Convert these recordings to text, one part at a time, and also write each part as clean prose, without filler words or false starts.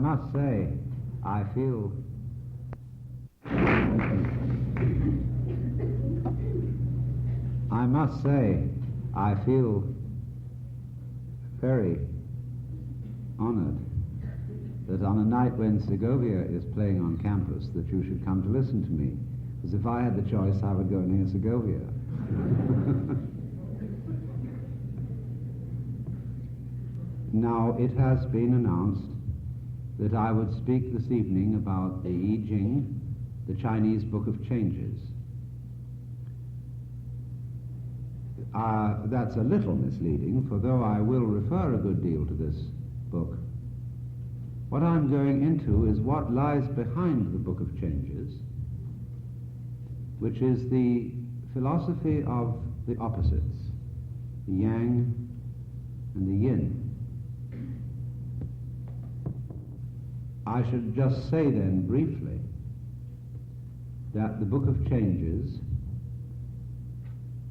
must say, I feel very honored that on a night when Segovia is playing on campus that you should come to listen to me. Because if I had the choice, I would go and hear Segovia. Now, it has been announced that I would speak this evening about the I Ching, the Chinese Book of Changes. That's a little misleading, for though I will refer a good deal to this book, what I'm going into is what lies behind the Book of Changes, which is the philosophy of the opposites, the yang and the yin. I should just say then briefly that the Book of Changes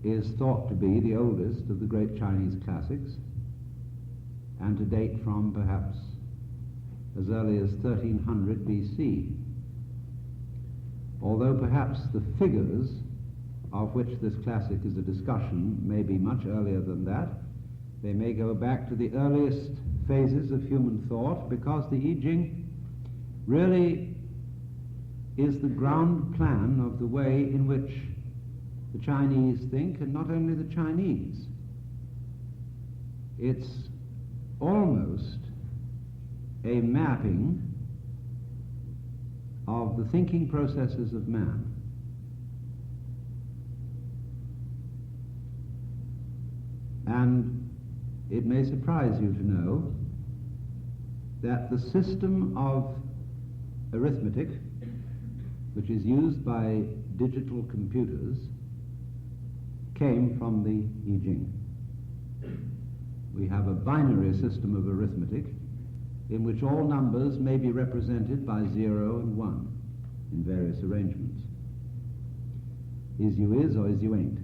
is thought to be the oldest of the great Chinese classics, and to date from perhaps as early as 1300 BC. Although perhaps the figures of which this classic is a discussion may be much earlier than that, they may go back to the earliest phases of human thought, because the I Ching really is the ground plan of the way in which the Chinese think, and not only the Chinese. It's almost a mapping of the thinking processes of man. And it may surprise you to know that the system of arithmetic, which is used by digital computers, came from the I Ching. We have a binary system of arithmetic in which all numbers may be represented by 0 and 1 in various arrangements. Is you is or is you ain't.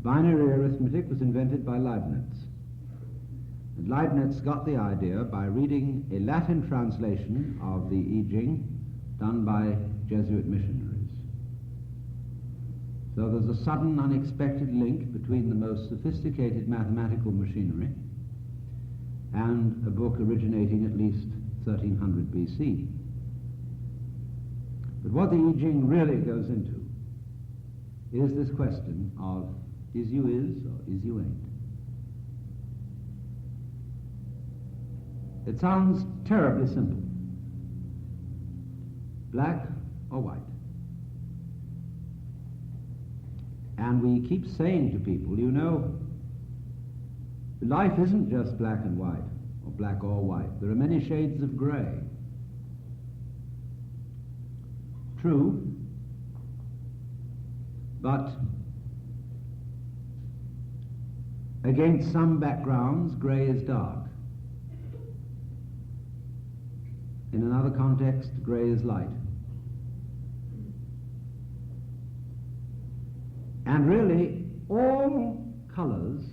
Binary arithmetic was invented by Leibniz. And Leibniz got the idea by reading a Latin translation of the I Ching done by Jesuit missionaries. So there's a sudden, unexpected link between the most sophisticated mathematical machinery and a book originating at least 1300 BC. But what the I Ching really goes into is this question of is you is or is you ain't. It sounds terribly simple. Black or white. And we keep saying to people, you know, life isn't just black and white, or black or white. There are many shades of gray. True, but against some backgrounds, gray is dark. In another context, gray is light. And really, all colors,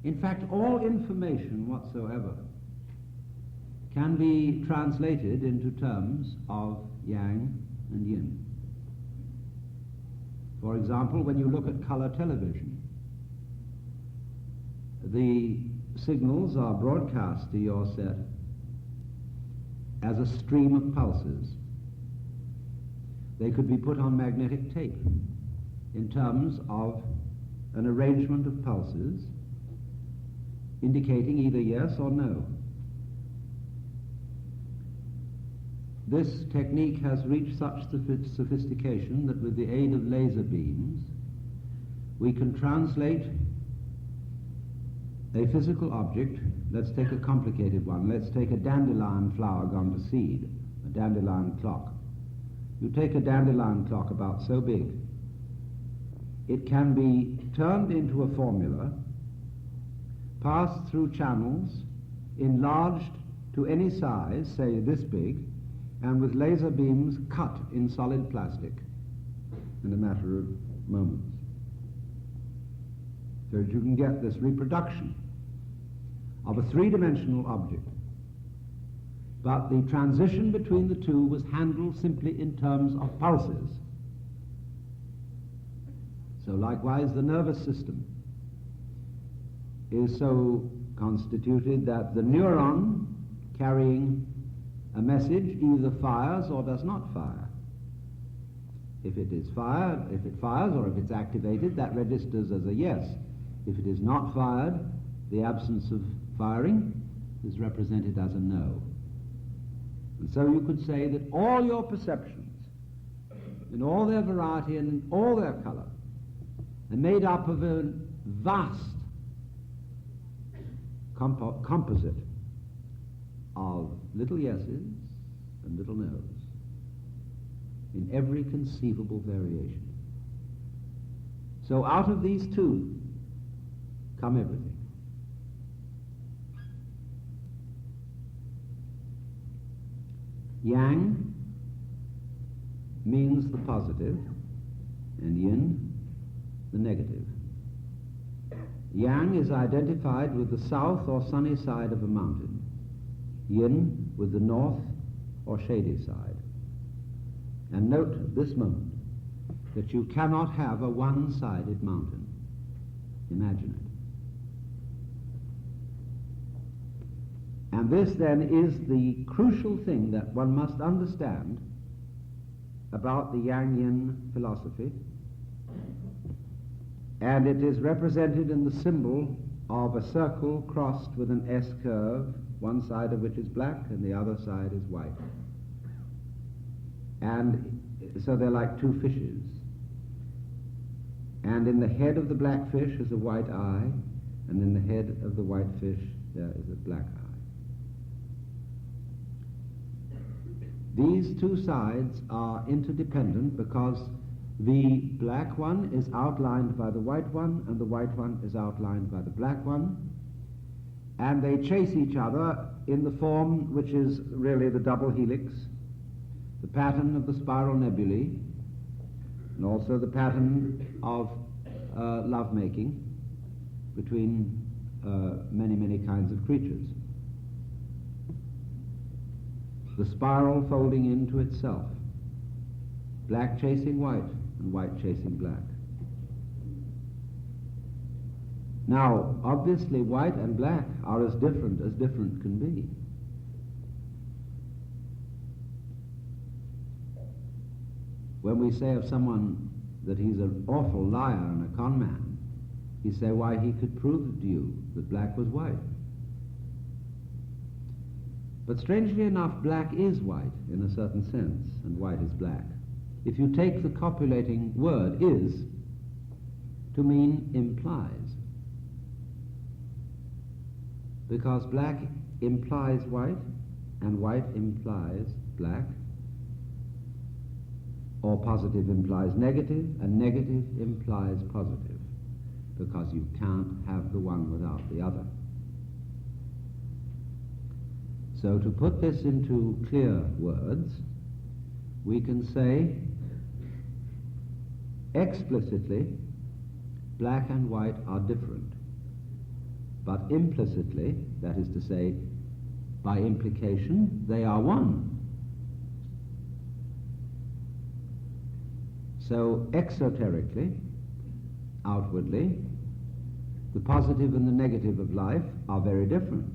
in fact, all information whatsoever, can be translated into terms of yang and yin. For example, when you look at color television, the signals are broadcast to your set as a stream of pulses. They could be put on magnetic tape in terms of an arrangement of pulses indicating either yes or no. This technique has reached such sophistication that with the aid of laser beams we can translate a physical object. Let's take a complicated one. Let's take a dandelion flower gone to seed, a dandelion clock. You take a dandelion clock about so big, it can be turned into a formula, passed through channels, enlarged to any size, say this big, and with laser beams cut in solid plastic in a matter of moments. So that you can get this reproduction of a three-dimensional object but the transition between the two was handled simply in terms of pulses. So likewise, the nervous system is so constituted that the neuron carrying a message either fires or does not fire. If it fires or if it's activated, that registers as a yes. If it is not fired, the absence of firing is represented as a no. And so you could say that all your perceptions, in all their variety and in all their color, are made up of a vast composite of little yeses and little nos in every conceivable variation. So out of these two come everything. Yang means the positive and yin the negative. Yang is identified with the south or sunny side of a mountain, yin with the north or shady side. And note at this moment that you cannot have a one-sided mountain. Imagine it. And this then is the crucial thing that one must understand about the Yang-Yin philosophy, and it is represented in the symbol of a circle crossed with an S curve, one side of which is black and the other side is white. And so they're like two fishes. And in the head of the black fish is a white eye, and in the head of the white fish there is a black eye. These two sides are interdependent because the black one is outlined by the white one, and the white one is outlined by the black one, and they chase each other in the form which is really the double helix, the pattern of the spiral nebulae, and also the pattern of love-making between many, many kinds of creatures. The spiral folding into itself, black chasing white, and white chasing black. Now, obviously, white and black are as different can be. When we say of someone that he's an awful liar and a con man, you say, why, he could prove to you that black was white. But strangely enough, black is white in a certain sense, and white is black. If you take the copulating word is to mean implies, because black implies white and white implies black, or positive implies negative and negative implies positive, because you can't have the one without the other. So to put this into clear words, we can say explicitly black and white are different, but implicitly, that is to say, by implication, they are one. So exoterically, outwardly, the positive and the negative of life are very different.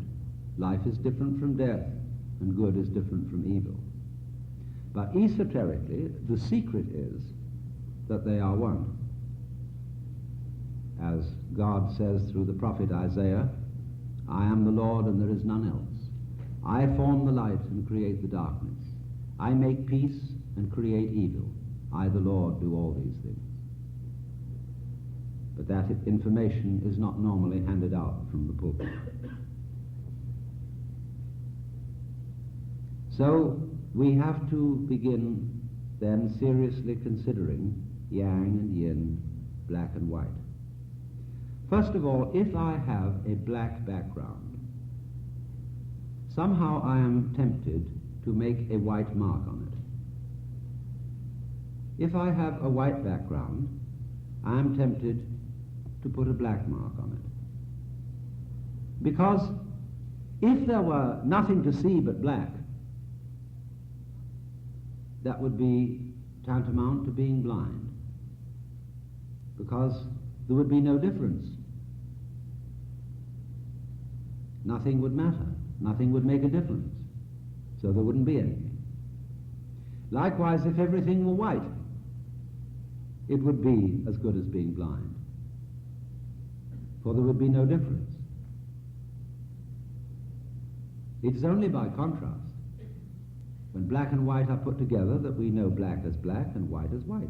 Life is different from death, and good is different from evil. But esoterically, the secret is that they are one. As God says through the prophet Isaiah, I am the Lord and there is none else. I form the light and create the darkness. I make peace and create evil. I, the Lord, do all these things. But that information is not normally handed out from the pulpit. So we have to begin then seriously considering yang and yin, black and white. First of all, if I have a black background, somehow I am tempted to make a white mark on it. If I have a white background, I am tempted to put a black mark on it. Because if there were nothing to see but black, that would be tantamount to being blind, because there would be no difference. Nothing would matter. Nothing would make a difference. So there wouldn't be anything. Likewise, if everything were white, it would be as good as being blind, for there would be no difference. It is only by contrast, when black and white are put together, that we know black as black and white as white.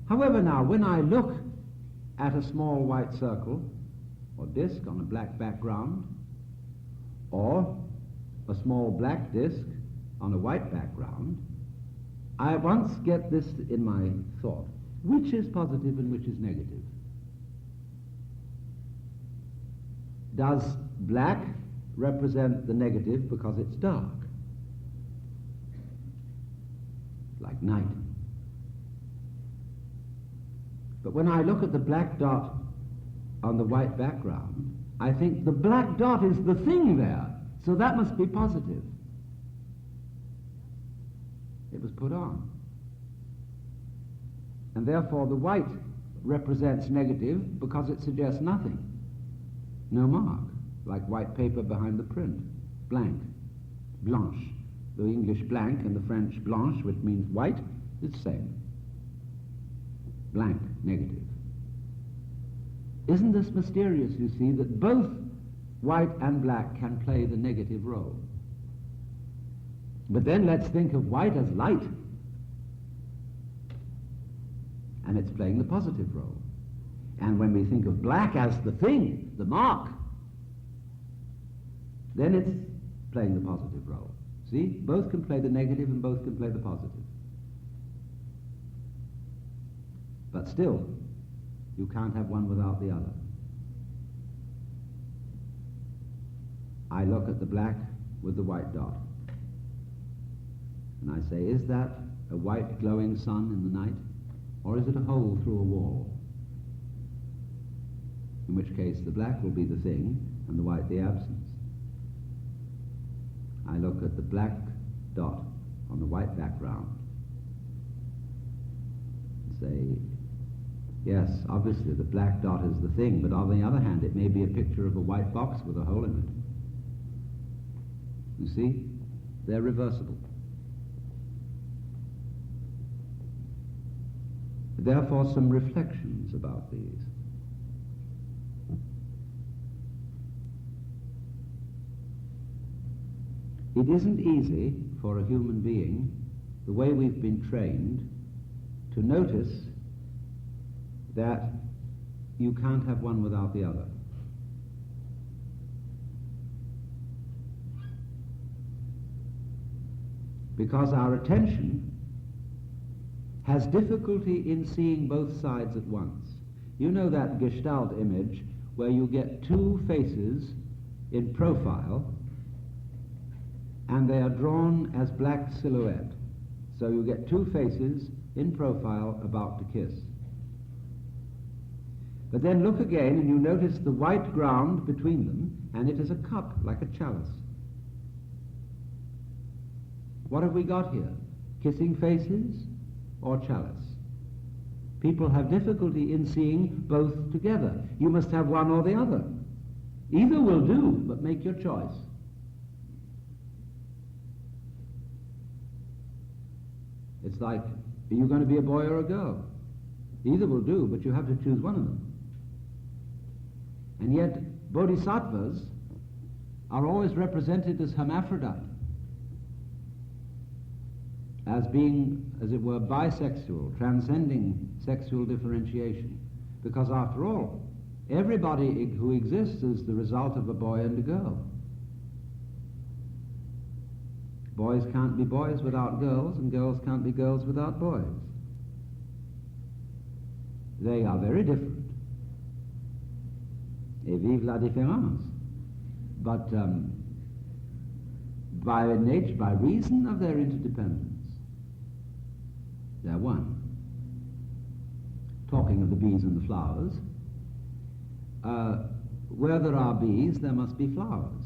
However, now, when I look at a small white circle or disk on a black background, or a small black disk on a white background, I at once get this in my thought: which is positive and which is negative? Does black represent the negative because it's dark, like night? But when I look at the black dot on the white background, I think the black dot is the thing there, so that must be positive. It was put on. And therefore the white represents negative because it suggests nothing. No mark, like white paper behind the print. Blank, blanche. The English blank and the French blanche, which means white, is the same. Blank, negative. Isn't this mysterious, you see, that both white and black can play the negative role? But then let's think of white as light, and it's playing the positive role. And when we think of black as the thing, the mark, then it's playing the positive role. See? Both can play the negative and both can play the positive. But still, you can't have one without the other. I look at the black with the white dot, and I say, is that a white glowing sun in the night, or is it a hole through a wall? In which case the black will be the thing and the white the absence. I look at the black dot on the white background and say, yes, obviously the black dot is the thing, but on the other hand it may be a picture of a white box with a hole in it. You see? They're reversible. Therefore, some reflections about these. It isn't easy for a human being, the way we've been trained, to notice that you can't have one without the other. Because our attention has difficulty in seeing both sides at once. You know that Gestalt image where you get two faces in profile and they are drawn as black silhouette. So you get two faces in profile about to kiss. But then look again and you notice the white ground between them, and it is a cup, like a chalice. What have we got here? Kissing faces or chalice? People have difficulty in seeing both together. You must have one or the other. Either will do, but make your choice. It's like, are you going to be a boy or a girl? Either will do, but you have to choose one of them. And yet, bodhisattvas are always represented as hermaphrodite, as being, as it were, bisexual, transcending sexual differentiation. Because after all, everybody who exists is the result of a boy and a girl. Boys can't be boys without girls, and girls can't be girls without boys. They are very different. Et vive la différence. But by nature, by reason of their interdependence, they're one. Talking of the bees and the flowers, where there are bees, there must be flowers.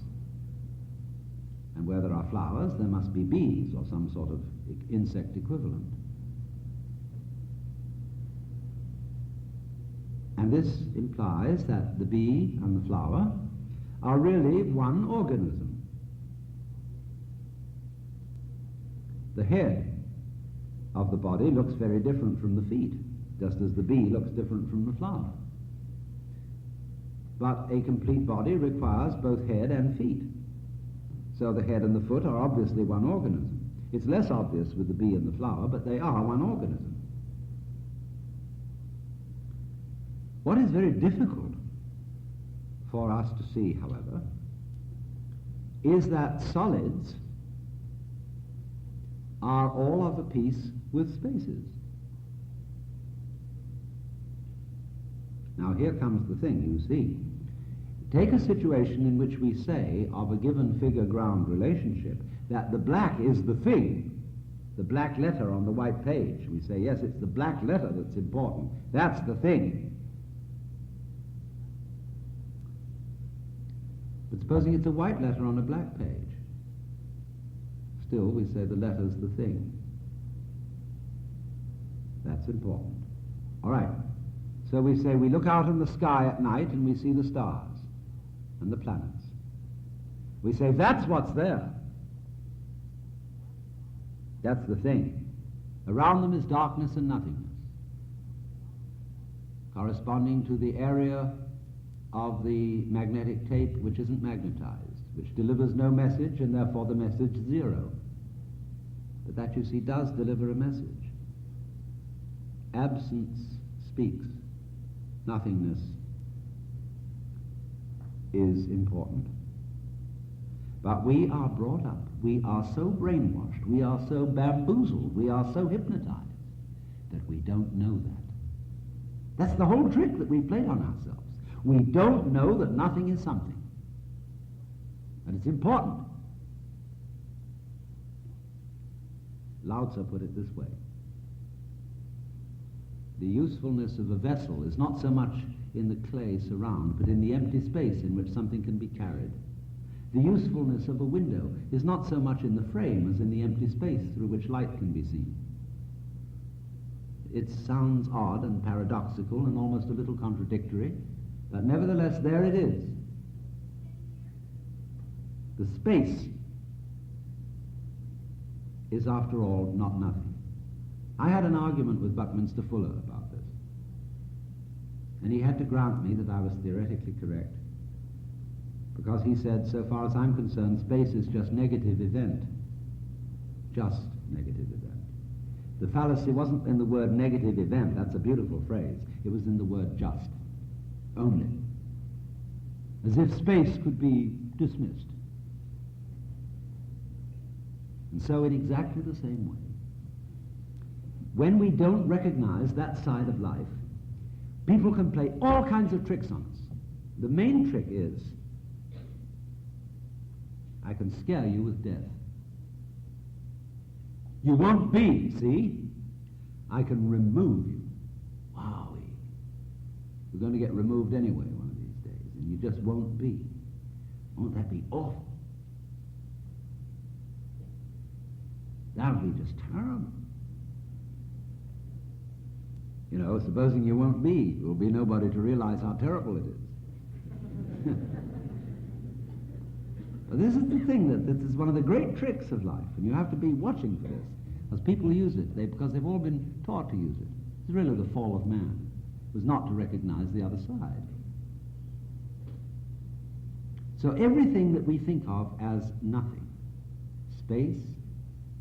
And where there are flowers, there must be bees or some sort of insect equivalent. And this implies that the bee and the flower are really one organism. The head of the body looks very different from the feet, just as the bee looks different from the flower. But a complete body requires both head and feet. So the head and the foot are obviously one organism. It's less obvious with the bee and the flower, but they are one organism. What is very difficult for us to see, however, is that solids are all of a piece with spaces. Now here comes the thing, you see. Take a situation in which we say of a given figure-ground relationship that the black is the thing, the black letter on the white page. We say, yes, it's the black letter that's important. That's the thing. But supposing it's a white letter on a black page, still we say the letter's the thing. That's important. All right. So we say we look out in the sky at night and we see the stars and the planets. We say that's what's there. That's the thing. Around them is darkness and nothingness, corresponding to the area of the magnetic tape which isn't magnetized, which delivers no message, and therefore the message is zero. But that, you see, does deliver a message. Absence speaks. Nothingness is important. But we are brought up, we are so brainwashed, we are so bamboozled, we are so hypnotized that we don't know that. That's the whole trick that we played on ourselves. We don't know that nothing is something. And it's important. Lao Tzu put it this way. The usefulness of a vessel is not so much in the clay surround, but in the empty space in which something can be carried. The usefulness of a window is not so much in the frame as in the empty space through which light can be seen. It sounds odd and paradoxical and almost a little contradictory, but nevertheless there it is. The space is, after all, not nothing. I had an argument with Buckminster Fuller about this, and he had to grant me that I was theoretically correct, because he said, so far as I'm concerned, space is just negative event. Just negative event. The fallacy wasn't in the word negative event, that's a beautiful phrase, it was in the word just, only. As if space could be dismissed. And so in exactly the same way, when we don't recognize that side of life, people can play all kinds of tricks on us. The main trick is, I can scare you with death. You won't be, see? I can remove you. Wowie. You're going to get removed anyway one of these days, and you just won't be. Won't that be awful? That would be just terrible. You know, supposing you won't be, there will be nobody to realize how terrible it is. But this is the thing, that this is one of the great tricks of life, and you have to be watching for this, as people use it, because they've all been taught to use it. It's really the fall of man, was not to recognize the other side. So everything that we think of as nothing, space,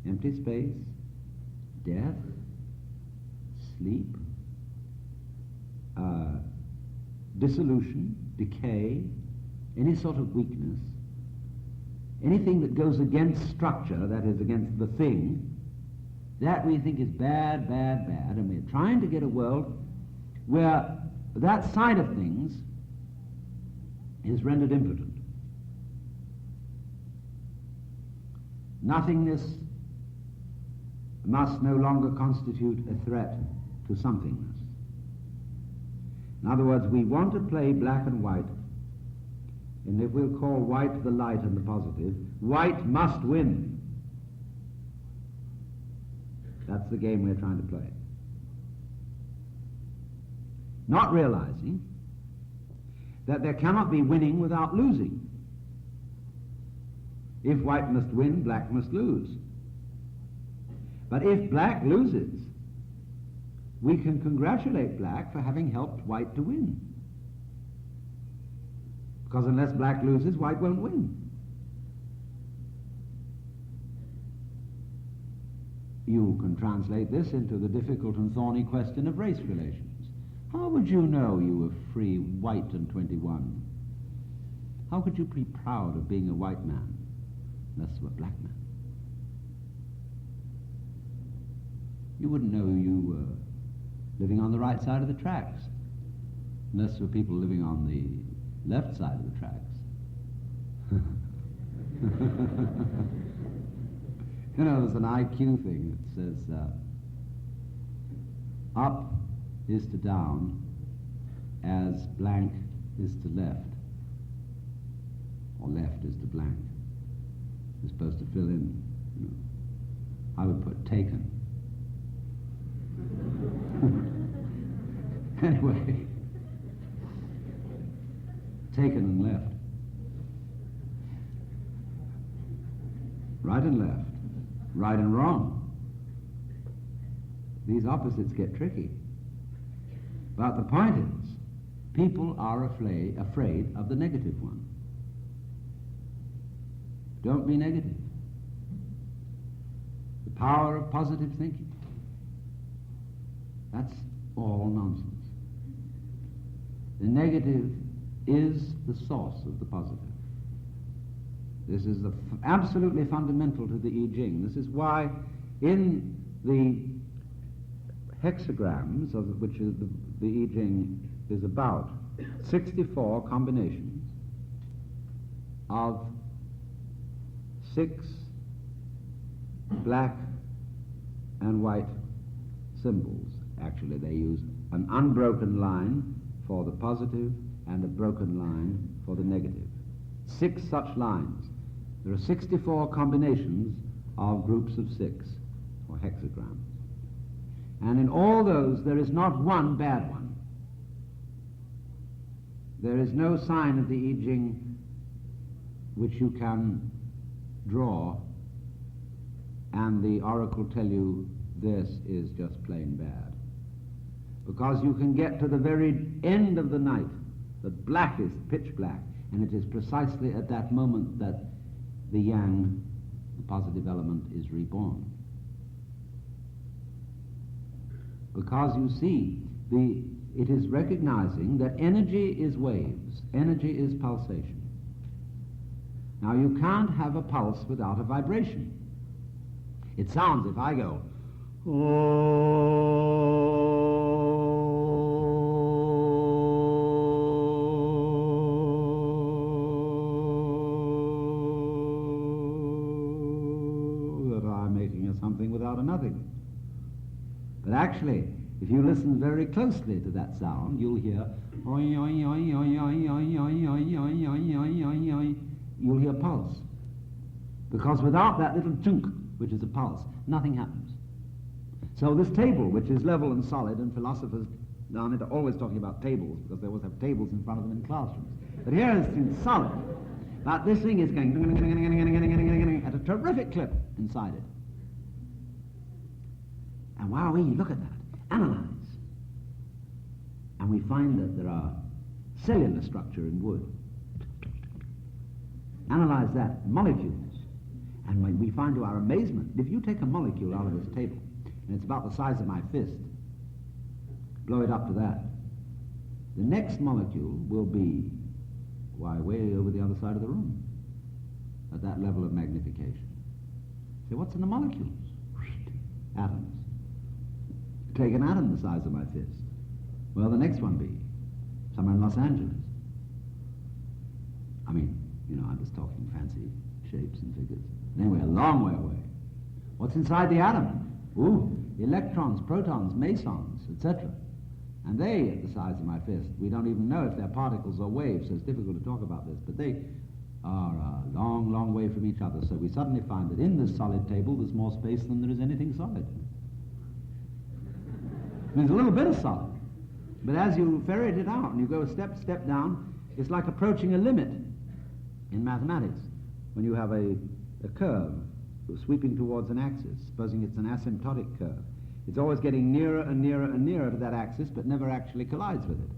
empty space, death, sleep, dissolution, decay, any sort of weakness, anything that goes against structure, that is, against the thing, that we think is bad, bad, bad, and we're trying to get a world where that side of things is rendered impotent. Nothingness must no longer constitute a threat to somethingness. In other words, we want to play black and white and if we'll call white the light and the positive, white must win. That's the game we're trying to play. Not realizing that there cannot be winning without losing. If white must win, black must lose. But if black loses, we can congratulate black for having helped white to win. Because unless black loses, white won't win. You can translate this into the difficult and thorny question of race relations. How would you know you were free, white, and 21? How could you be proud of being a white man unless you were a black man? You wouldn't know you were living on the right side of the tracks unless there were people living on the left side of the tracks. You know, there's an IQ thing that says up is to down as blank is to left, or left is to blank. You're supposed to fill in, you know. I would put taken. Anyway, taken and left. Right and left. Right and wrong. These opposites get tricky. But the point is, people are afraid of the negative one. Don't be negative. The power of positive thinking. That's all nonsense. The negative is the source of the positive. This is absolutely fundamental to the I Ching. This is why in the hexagrams, of which is the I Ching is about, 64 combinations of 6 black and white symbols. Actually, they use an unbroken line for the positive and a broken line for the negative. 6 such lines. There are 64 combinations of groups of 6, or hexagrams. And in all those, there is not one bad one. There is no sign of the I Ching which you can draw, and the oracle tell you this is just plain bad. Because you can get to the very end of the night, the blackest pitch black, and it is precisely at that moment that the yang, the positive element, is reborn. Because you see, it is recognizing that energy is waves, energy is pulsation. Now you can't have a pulse without a vibration. It sounds, if I go, something without a nothing. But actually, if you listen very closely to that sound, you'll hear you'll hear pulse. Because without that little chunk, which is a pulse, nothing happens. So this table, which is level and solid, and philosophers down it are always talking about tables, because they always have tables in front of them in classrooms. But here it's solid. But this thing is going at a terrific clip inside it. And wowee, look at that. Analyze. And we find that there are cellular structure in wood. Analyze that, molecules. And when we find to our amazement, if you take a molecule out of this table, and it's about the size of my fist, blow it up to that, the next molecule will be, why, way over the other side of the room, at that level of magnification. So what's in the molecules? Atoms. Take an atom the size of my fist. Well, the next one be somewhere in Los Angeles. I mean, you know, I'm just talking fancy shapes and figures. Anyway, a long way away. What's inside the atom? Ooh, electrons, protons, mesons, etc. And they, at the size of my fist, we don't even know if they're particles or waves, so it's difficult to talk about this, but they are a long, long way from each other. So we suddenly find that in this solid table there's more space than there is anything solid. There's a little bit of solid. But as you ferret it out and you go step down, it's like approaching a limit in mathematics. When you have a curve sweeping towards an axis, supposing it's an asymptotic curve, it's always getting nearer and nearer and nearer to that axis, but never actually collides with it.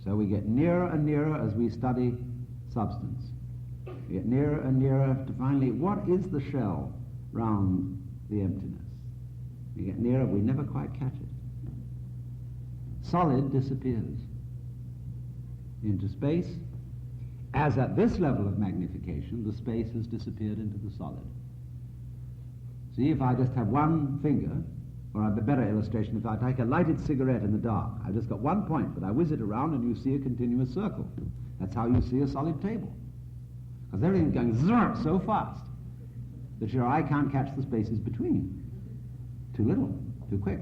So we get nearer and nearer as we study substance. We get nearer and nearer to finally, what is the shell round the emptiness? We get nearer, we never quite catch it. Solid disappears into space, as at this level of magnification, the space has disappeared into the solid. See, if I just have one finger, or a better illustration, if I take a lighted cigarette in the dark, I've just got one point, but I whiz it around and you see a continuous circle. That's how you see a solid table. Because everything's going zzz so fast that your eye can't catch the spaces between. Too little, too quick.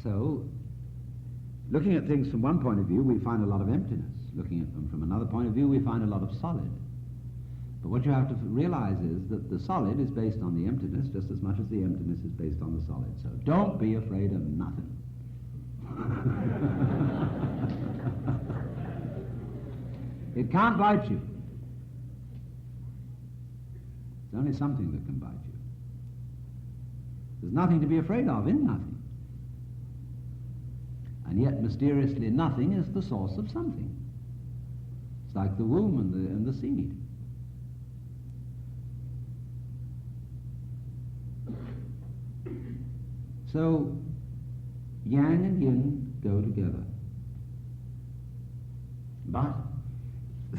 So, looking at things from one point of view, we find a lot of emptiness. Looking at them from another point of view, we find a lot of solid. But what you have to realize is that the solid is based on the emptiness just as much as the emptiness is based on the solid. So don't be afraid of nothing. It can't bite you. It's only something that can bite you. There's nothing to be afraid of in nothing. And yet, mysteriously, nothing is the source of something. It's like the womb and the seed. So, yang and yin go together. But,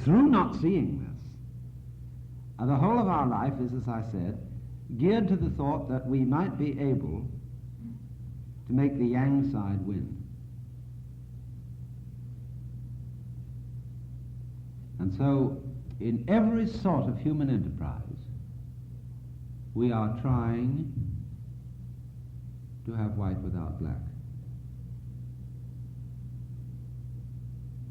through not seeing this, the whole of our life is, as I said, geared to the thought that we might be able to make the yang side win. And so, in every sort of human enterprise, we are trying to have white without black.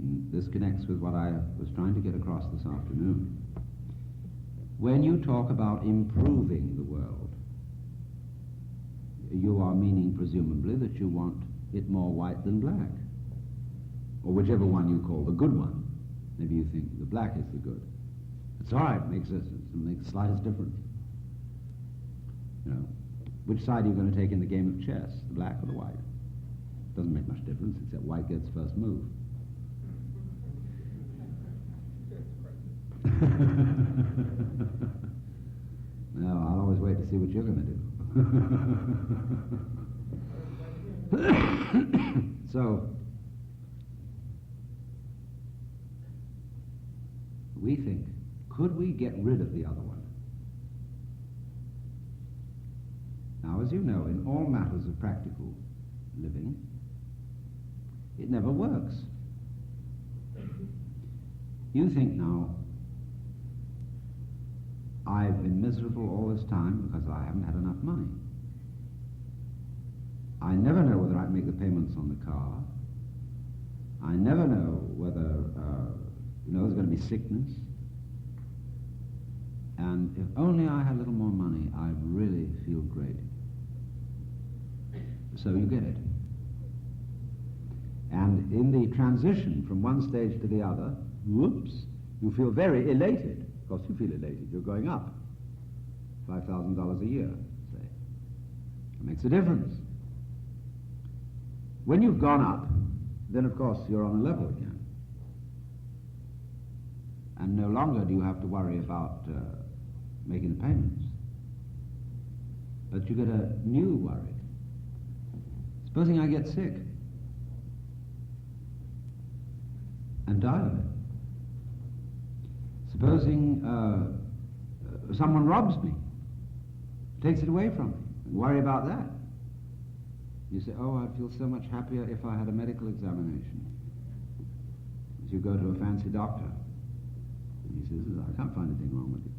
And this connects with what I was trying to get across this afternoon. When you talk about improving the world, you are meaning, presumably, that you want it more white than black, or whichever one you call the good one. Maybe you think the black is the good. It's all right, it makes the slightest difference. You know, which side are you going to take in the game of chess, the black or the white? Doesn't make much difference, except white gets first move. No, I'll always wait to see what you're going to do. So, we think, could we get rid of the other one? Now, as you know, in all matters of practical living, it never works. You think now, I've been miserable all this time because I haven't had enough money. I never know whether I can make the payments on the car. I never know whether there's going to be sickness. And if only I had a little more money, I'd really feel great. So you get it. And in the transition from one stage to the other, whoops, you feel very elated. Of course you feel elated. You're going up. $5,000 a year, say. It makes a difference. When you've gone up, then of course you're on a level again. And no longer do you have to worry about making the payments. But you get a new worry. Supposing I get sick and die of it. Supposing someone robs me, takes it away from me, and worry about that. You say, oh, I'd feel so much happier if I had a medical examination. As you go to a fancy doctor, and he says, I can't find anything wrong with you.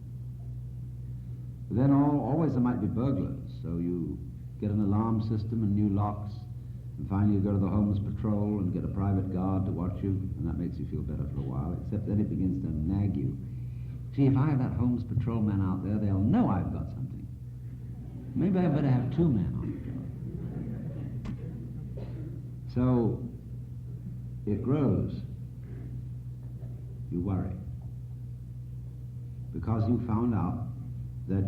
Then always there might be burglars, so you get an alarm system and new locks, and finally you go to the Homes Patrol and get a private guard to watch you, and that makes you feel better for a while, except then it begins to nag you. Gee, if I have that Homes Patrol man out there, they'll know I've got something. Maybe I better have two men on the job. So it grows. You worry. Because you found out that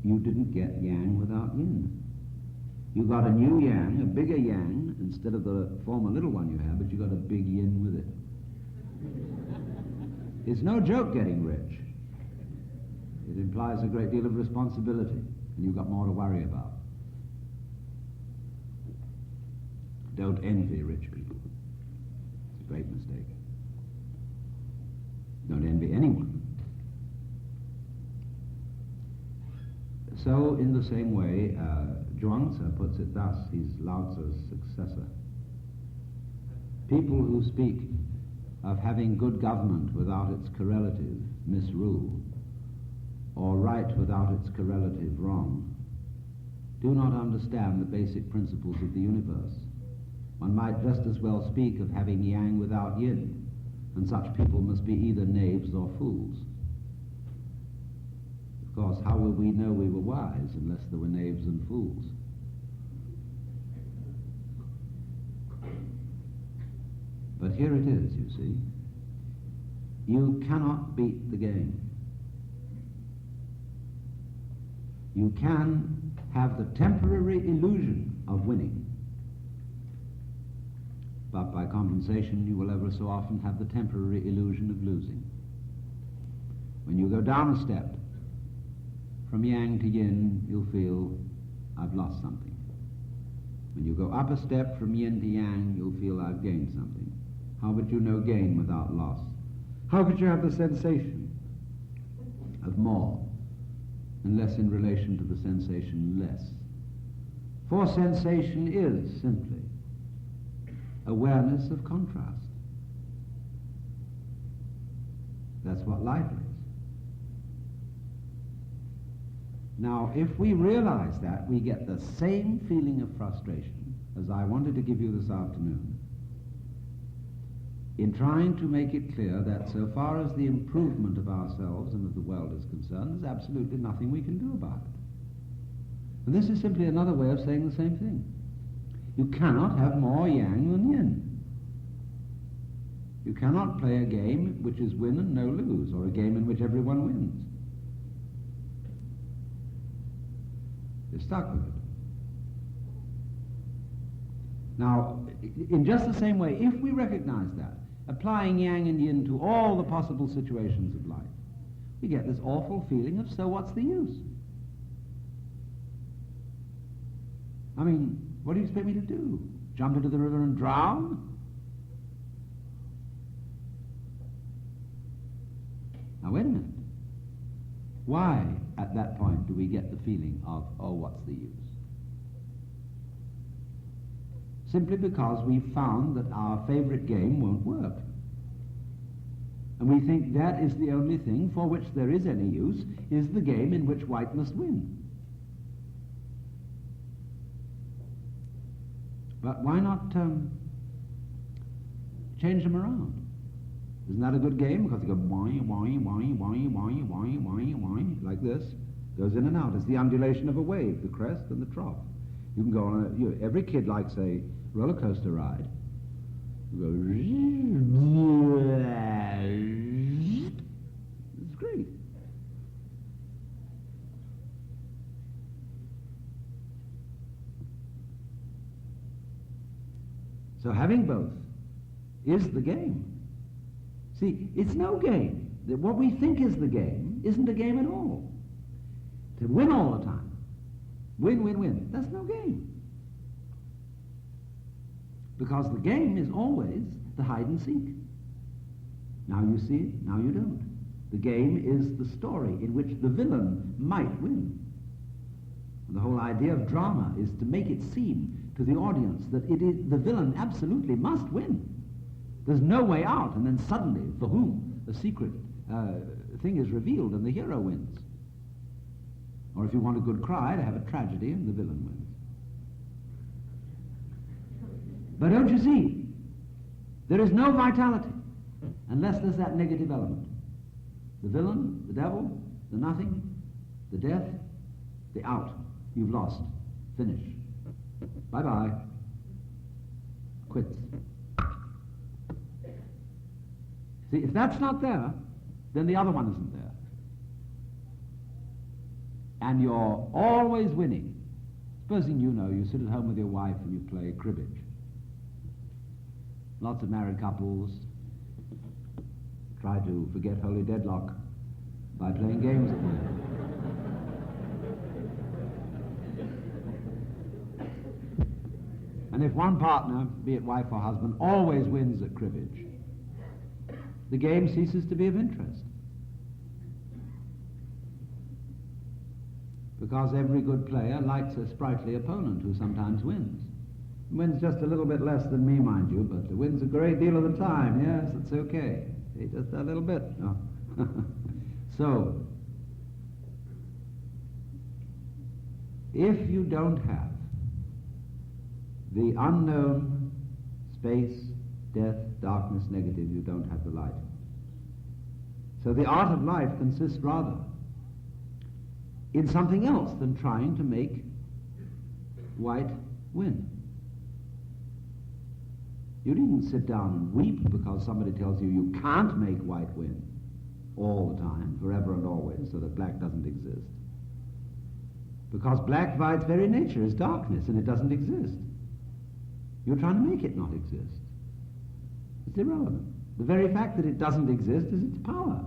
you didn't get yang without yin. You got a new yang, a bigger yang, instead of the former little one you had, but you got a big yin with it. It's no joke getting rich. It implies a great deal of responsibility, and you've got more to worry about. Don't envy rich people. It's a great mistake. Don't envy anyone. So, in the same way, Zhuangzi puts it thus, he's Lao Tzu's successor. People who speak of having good government without its correlative, misrule, or right without its correlative, wrong, do not understand the basic principles of the universe. One might just as well speak of having yang without yin, and such people must be either knaves or fools. Of course, how will we know we were wise unless there were knaves and fools? But here it is, you see. You cannot beat the game. You can have the temporary illusion of winning, but by compensation you will ever so often have the temporary illusion of losing. When you go down a step, from yang to yin, you'll feel, I've lost something. When you go up a step from yin to yang, you'll feel, I've gained something. How would you know gain without loss? How could you have the sensation of more unless in relation to the sensation less? For sensation is simply awareness of contrast. That's what life is. Now, if we realize that, we get the same feeling of frustration as I wanted to give you this afternoon in trying to make it clear that so far as the improvement of ourselves and of the world is concerned, there's absolutely nothing we can do about it. And this is simply another way of saying the same thing. You cannot have more yang than yin. You cannot play a game which is win and no lose, or a game in which everyone wins. You're stuck with it. Now, in just the same way, if we recognize that, applying yang and yin to all the possible situations of life, we get this awful feeling of, so what's the use? I mean, what do you expect me to do? Jump into the river and drown? Now, wait a minute. Why, at that point, do we get the feeling of, oh, what's the use? Simply because we've found that our favorite game won't work. And we think that is the only thing for which there is any use, is the game in which white must win. But why not change them around? Isn't that a good game? Because you go boing, boing, boing, boing, boing, boing, boing, boing, like this. Goes in and out. It's the undulation of a wave, the crest and the trough. You can go on every kid likes a roller coaster ride. You go, it's great. So having both is the game. See, it's no game. What we think is the game isn't a game at all. To win all the time. Win, win, win. That's no game. Because the game is always the hide and seek. Now you see it, now you don't. The game is the story in which the villain might win. And the whole idea of drama is to make it seem to the audience that it is the villain absolutely must win. There's no way out, and then suddenly, for whom, the secret thing is revealed and the hero wins. Or if you want a good cry, to have a tragedy and the villain wins. But don't you see, there is no vitality unless there's that negative element. The villain, the devil, the nothing, the death, the out. You've lost. Finish. Bye-bye. Quits. See, if that's not there, then the other one isn't there. And you're always winning. Supposing you sit at home with your wife and you play cribbage. Lots of married couples try to forget holy deadlock by playing games at night. And if one partner, be it wife or husband, always wins at cribbage, the game ceases to be of interest. Because every good player likes a sprightly opponent who sometimes wins. Wins just a little bit less than me, mind you, but wins a great deal of the time. Yes, it's okay. See, just a little bit. No. So, if you don't have the unknown space, death, darkness, negative, you don't have the light. So the art of life consists rather in something else than trying to make white win. You needn't sit down and weep because somebody tells you you can't make white win all the time, forever and always, so that black doesn't exist. Because black, by its very nature, is darkness, and it doesn't exist. You're trying to make it not exist. It's irrelevant. The very fact that it doesn't exist is its power.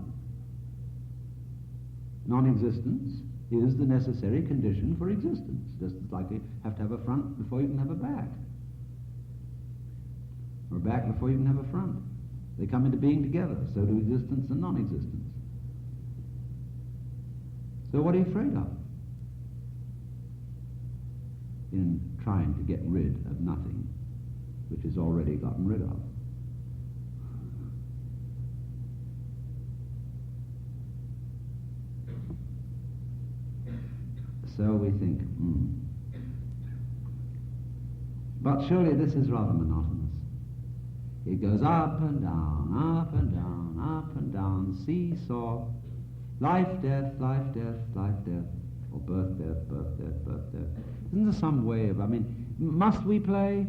Non-existence is the necessary condition for existence, just like you have to have a front before you can have a back, or a back before you can have a front. They come into being together, so do existence and non-existence. So what are you afraid of in trying to get rid of nothing which is already gotten rid of? So we think, But surely this is rather monotonous. It goes up and down, up and down, up and down, seesaw, life, death, life, death, life, death, or birth, death, birth, death, birth, death. Isn't there some way of, must we play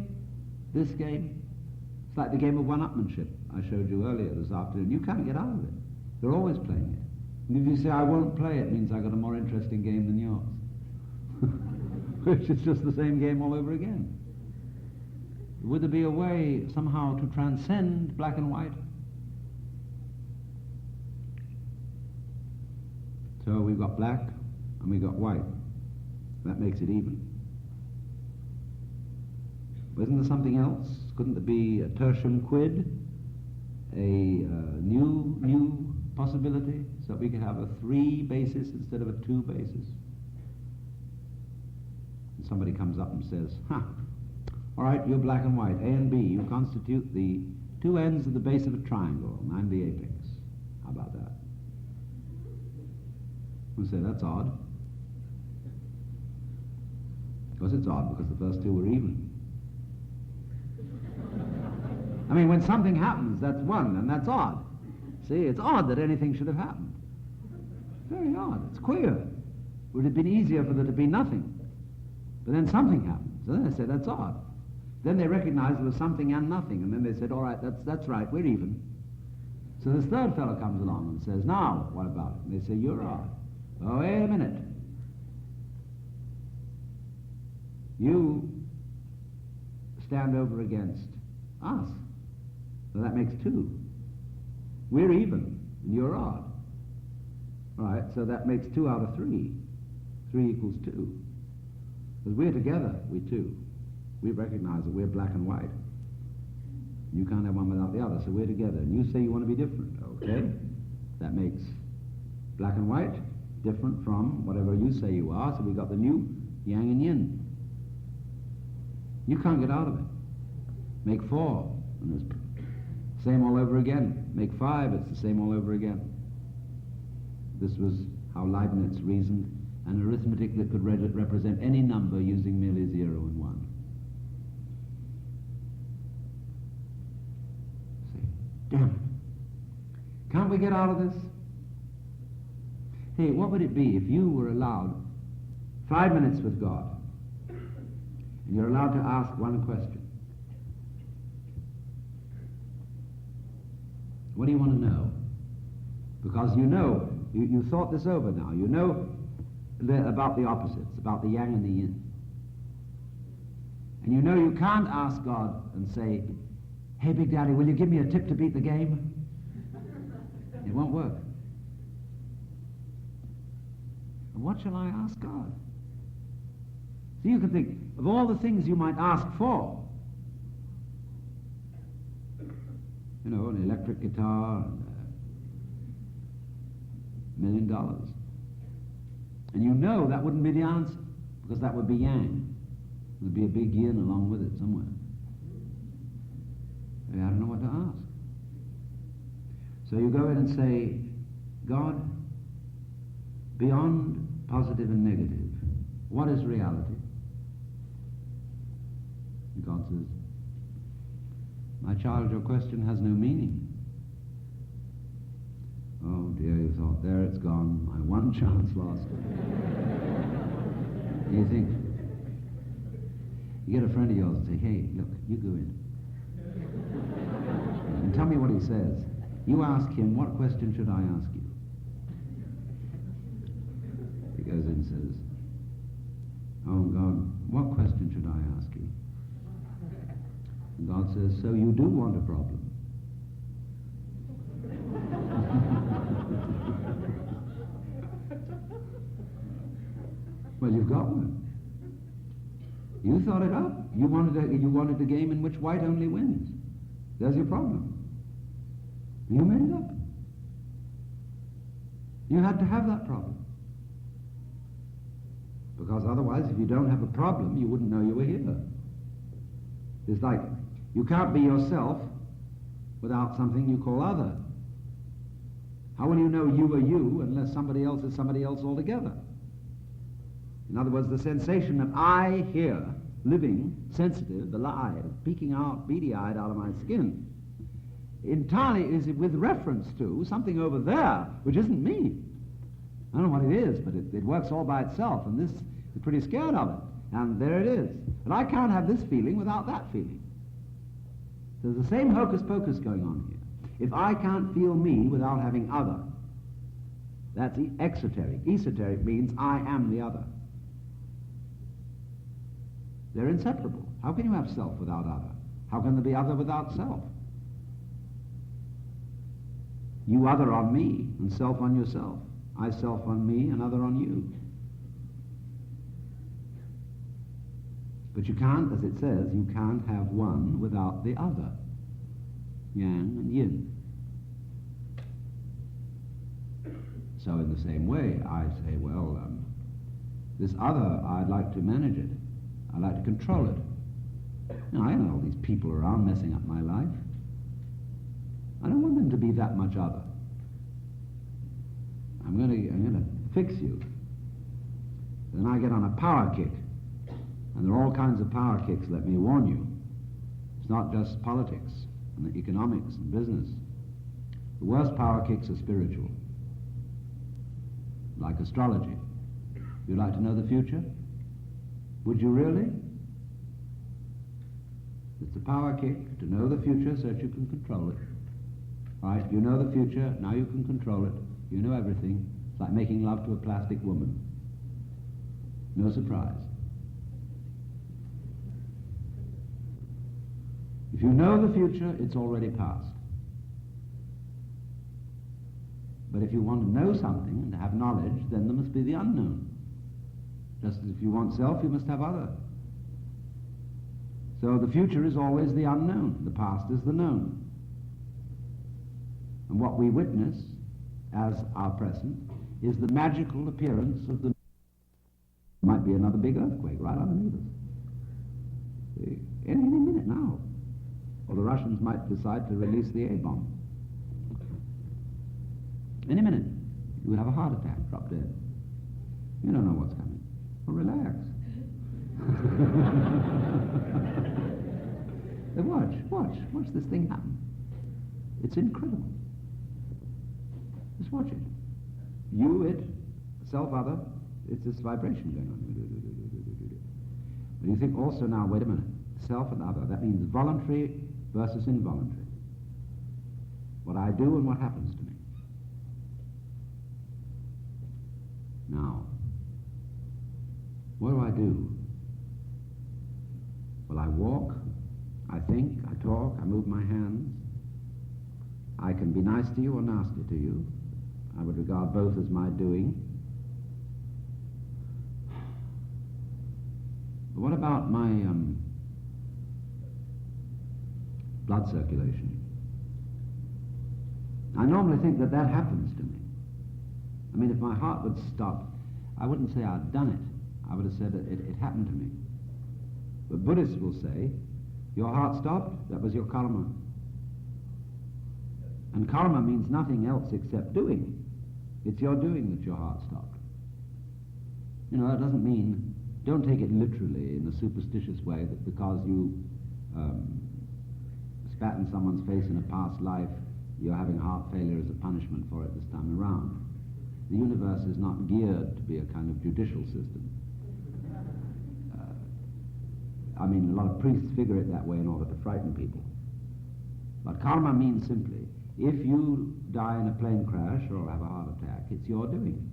this game? It's like the game of one-upmanship I showed you earlier this afternoon. You can't get out of it. They're always playing it. And if you say, I won't play, it means I've got a more interesting game than yours. Which is just the same game all over again. Would there be a way somehow to transcend black and white? So we've got black and we've got white. That makes it even. But isn't there something else? Couldn't there be a tertium quid? A new possibility? So we could have a 3 basis instead of a 2 basis? And somebody comes up and says, all right, you're black and white, A and B. You constitute the 2 ends of the base of a triangle, and I'm the apex. How about that? We say, that's odd. Of course it's odd, because the first 2 were even. When something happens, that's one, and that's odd. See, it's odd that anything should have happened. Very odd. It's queer. Would it have been easier for there to be nothing? But then something happened. So then they said, that's odd. Then they recognized there was something and nothing, and then they said, all right, that's right, we're even. So this third fellow comes along and says, now, what about it? And they say, you're odd. Oh, wait a minute. You stand over against us. So that makes 2. We're even, and you're odd. All right, so that makes 2 out of 3. 3 equals 2. Because we're together, we 2. We recognize that we're black and white. You can't have one without the other, so we're together. And you say you want to be different, okay? That makes black and white different from whatever you say you are, so we got the new yang and yin. You can't get out of it. Make 4, and it's the same all over again. Make 5, it's the same all over again. This was how Leibniz reasoned an arithmetic that could represent any number using merely 0 and 1. Say, damn it. Can't we get out of this? Hey, what would it be if you were allowed 5 minutes with God, and you're allowed to ask one question? What do you want to know? Because you know, you thought this over now. You know about the opposites, about the yang and the yin. And you know you can't ask God and say, hey, Big Daddy, will you give me a tip to beat the game? It won't work. And what shall I ask God? So you can think of all the things you might ask for. You know, an electric guitar, and $1 million. And you know that wouldn't be the answer, because that would be yang. There'd be a big yin along with it somewhere. I don't know what to ask. So you go in and say, God, beyond positive and negative, what is reality? And God says, my child, your question has no meaning. Oh dear, you thought, there it's gone, my one chance lost. You think, you get a friend of yours and say, hey, look, you go in. And tell me what he says. You ask him, what question should I ask you? He goes in and says, oh God, what question should I ask you? And God says, so you do want a problem. Well, you've got one. You thought it up. You wanted a game in which white only wins. There's your problem. You made it up. You had to have that problem. Because otherwise, if you don't have a problem, you wouldn't know you were here. It's like, you can't be yourself without something you call other. How will you know you are you unless somebody else is somebody else altogether? In other words, the sensation of I here, living, sensitive, alive, peeking out, beady-eyed out of my skin, entirely is with reference to something over there, which isn't me. I don't know what it is, but it works all by itself, and this is pretty scared of it. And there it is. And I can't have this feeling without that feeling. There's the same hocus-pocus going on here. If I can't feel me without having other, that's exoteric. Esoteric means I am the other. They're inseparable. How can you have self without other? How can there be other without self? You other on me and self on yourself. I self on me and other on you. But you can't, as it says, you can't have one without the other. Yang and yin. So in the same way, I say, well, this other, I'd like to manage it. I'd like to control it. Now, I know all these people around messing up my life. I don't want them to be that much other. I'm going to fix you. Then I get on a power kick. And there are all kinds of power kicks, let me warn you. It's not just politics and economics and business. The worst power kicks are spiritual, like astrology. You'd like to know the future? Would you really? It's a power kick to know the future so that you can control it. All right, you know the future, now you can control it. You know everything. It's like making love to a plastic woman. No surprise. If you know the future, it's already past. But if you want to know something and to have knowledge, then there must be the unknown. Just as if you want self, you must have other. So the future is always the unknown. The past is the known. And what we witness as our present is the magical appearance of the... Might be another big earthquake right underneath us. See? Any minute now. Or the Russians might decide to release the A-bomb. Any minute. You would have a heart attack, drop dead. You don't know what's coming. Well, relax. Then watch this thing happen. It's incredible. Just watch it. You, it, self, other, it's this vibration going on. But you think also now, wait a minute, self and other, that means voluntary versus involuntary. What I do and what happens to me. Now, what do I do? Well, I walk, I think, I talk, I move my hands. I can be nice to you or nasty to you. I would regard both as my doing. But what about my blood circulation? I normally think that that happens to me. I mean, if my heart would stop, I wouldn't say I'd done it. I would have said that it happened to me. But Buddhists will say, your heart stopped, that was your karma. And karma means nothing else except doing. It's your doing that your heart stopped. You know, that doesn't mean, don't take it literally in the superstitious way that because you spat in someone's face in a past life, you're having heart failure as a punishment for it this time around. The universe is not geared to be a kind of judicial system. I mean, a lot of priests figure it that way in order to frighten people. But karma means simply, if you die in a plane crash or have a heart attack, it's your doing.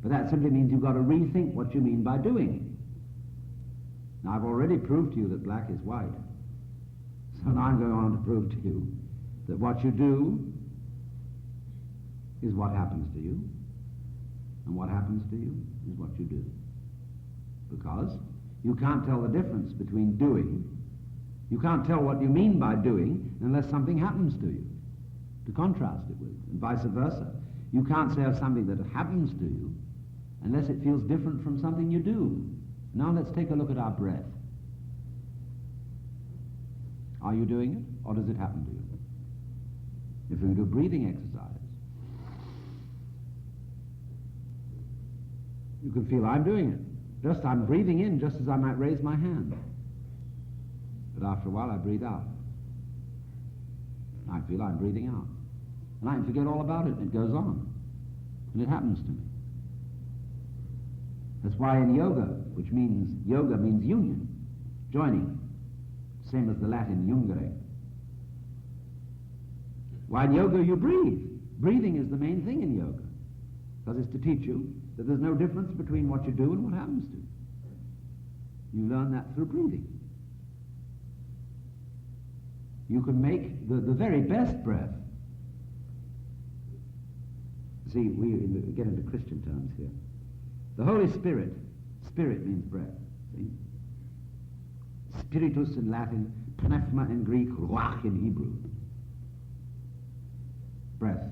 But that simply means you've got to rethink what you mean by doing. Now, I've already proved to you that black is white. So now I'm going on to prove to you that what you do is what happens to you, and what happens to you is what you do. Because you can't tell the difference between doing. You can't tell what you mean by doing unless something happens to you to contrast it with, and vice versa. You can't say of something that happens to you unless it feels different from something you do. Now let's take a look at our breath. Are you doing it, or does it happen to you? If we do breathing exercise, you can feel I'm doing it. Just I'm breathing in just as I might raise my hand. But after a while I breathe out. I feel I'm breathing out. And I forget all about it, and it goes on. And it happens to me. That's why in yoga, which means, yoga means union, joining, same as the Latin jungere. Why in yoga you breathe. Breathing is the main thing in yoga, because it's to teach you that there's no difference between what you do and what happens to you. You learn that through breathing. You can make the very best breath. See, we get into Christian terms here. The Holy Spirit, spirit means breath. See? Spiritus in Latin, pneuma in Greek, ruach in Hebrew. Breath.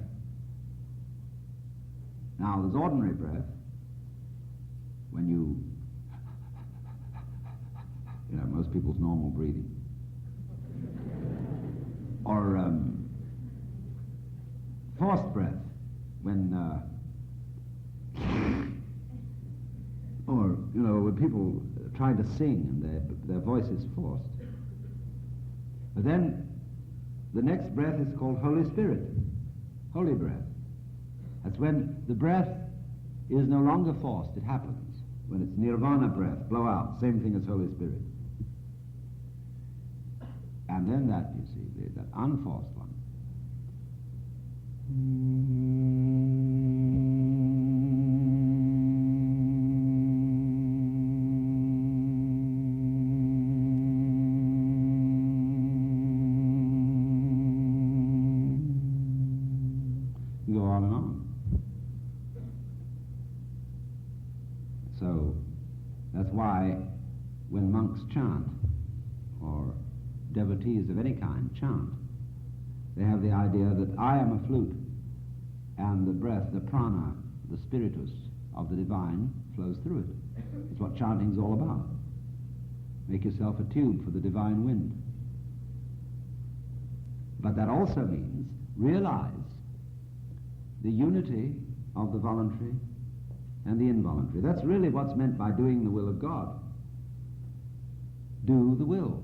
Now, there's ordinary breath, when you know, most people's normal breathing. Or forced breath, when, or, you know, when people try to sing and their voice is forced. But then, the next breath is called Holy Spirit, holy breath. That's when the breath is no longer forced, it happens. When it's nirvana breath, blow out, same thing as Holy Spirit. And then that, you see, that unforced one. You go on and on. So, that's why when monks chant, or devotees of any kind chant, they have the idea that I am a flute, and the breath, the prana, the spiritus of the divine flows through it. It's what chanting's all about. Make yourself a tube for the divine wind. But that also means realize the unity of the voluntary and the involuntary. That's really what's meant by doing the will of God. Do the will.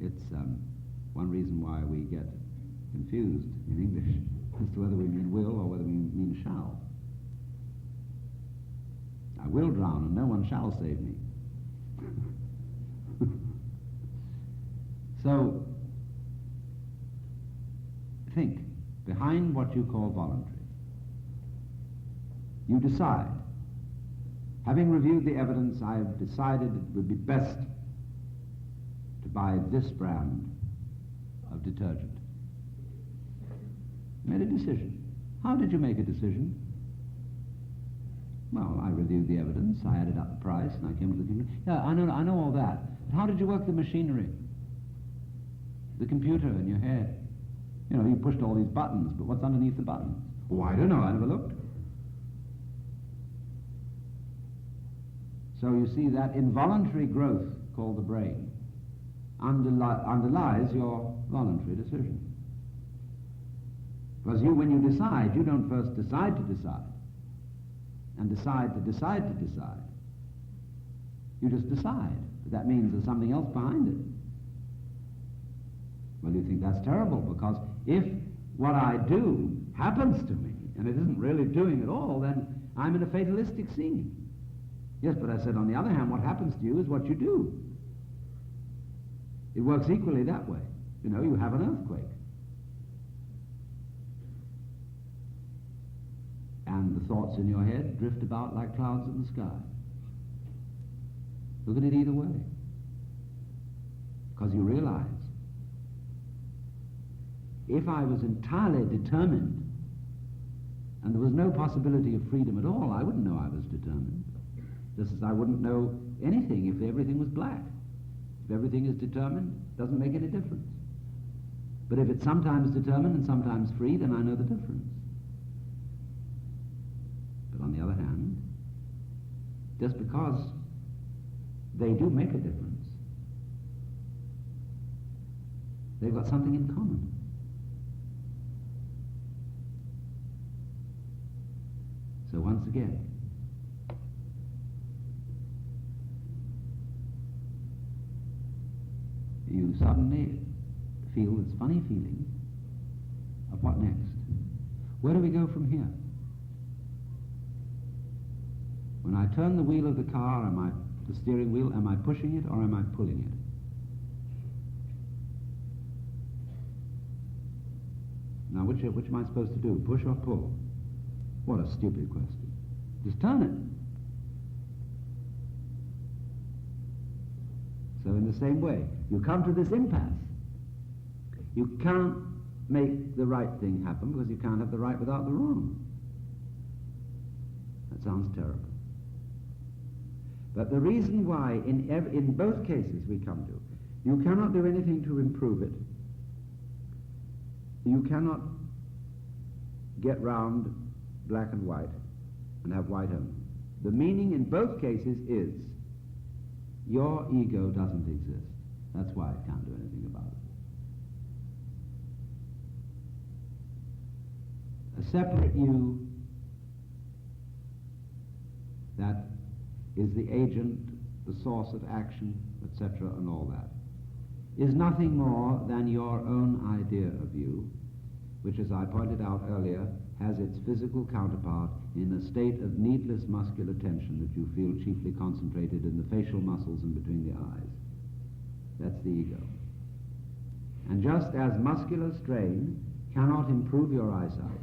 It's one reason why we get confused in English as to whether we mean will or whether we mean shall. I will drown and no one shall save me. So, think, behind what you call voluntary, you decide. Having reviewed the evidence, I've decided it would be best to buy this brand of detergent. Made a decision. How did you make a decision? Well, I reviewed the evidence, I added up the price, and I came to the conclusion. Yeah, I know all that. But how did you work the machinery? The computer in your head. You know, you pushed all these buttons, but what's underneath the buttons? Oh, I don't know, I never looked. So you see, that involuntary growth called the brain underlies your voluntary decision. Because when you decide, you don't first decide to decide, and decide to decide to decide. You just decide. But that means there's something else behind it. Well, you think that's terrible, because if what I do happens to me, and it isn't really doing at all, then I'm in a fatalistic scene. Yes, but I said, on the other hand, what happens to you is what you do. It works equally that way. You know, you have an earthquake. And the thoughts in your head drift about like clouds in the sky. Look at it either way. Because you realize, if I was entirely determined, and there was no possibility of freedom at all, I wouldn't know I was determined. Just as I wouldn't know anything if everything was black. If everything is determined, it doesn't make any difference. But if it's sometimes determined and sometimes free, then I know the difference. But on the other hand, just because they do make a difference, they've got something in common. So once again, you suddenly feel this funny feeling of what next? Where do we go from here? When I turn the wheel of the car, the steering wheel, am I pushing it or am I pulling it? Now, which am I supposed to do, push or pull? What a stupid question. Just turn it. So in the same way, you come to this impasse. You can't make the right thing happen because you can't have the right without the wrong. That sounds terrible. But the reason why in both cases we come to, you cannot do anything to improve it. You cannot get round black and white and have white only. The meaning in both cases is your ego doesn't exist. That's why it can't do anything about it. A separate you that is the agent, the source of action, etc., and all that, is nothing more than your own idea of you, which, as I pointed out earlier, has its physical counterpart in a state of needless muscular tension that you feel chiefly concentrated in the facial muscles and between the eyes. That's the ego. And just as muscular strain cannot improve your eyesight,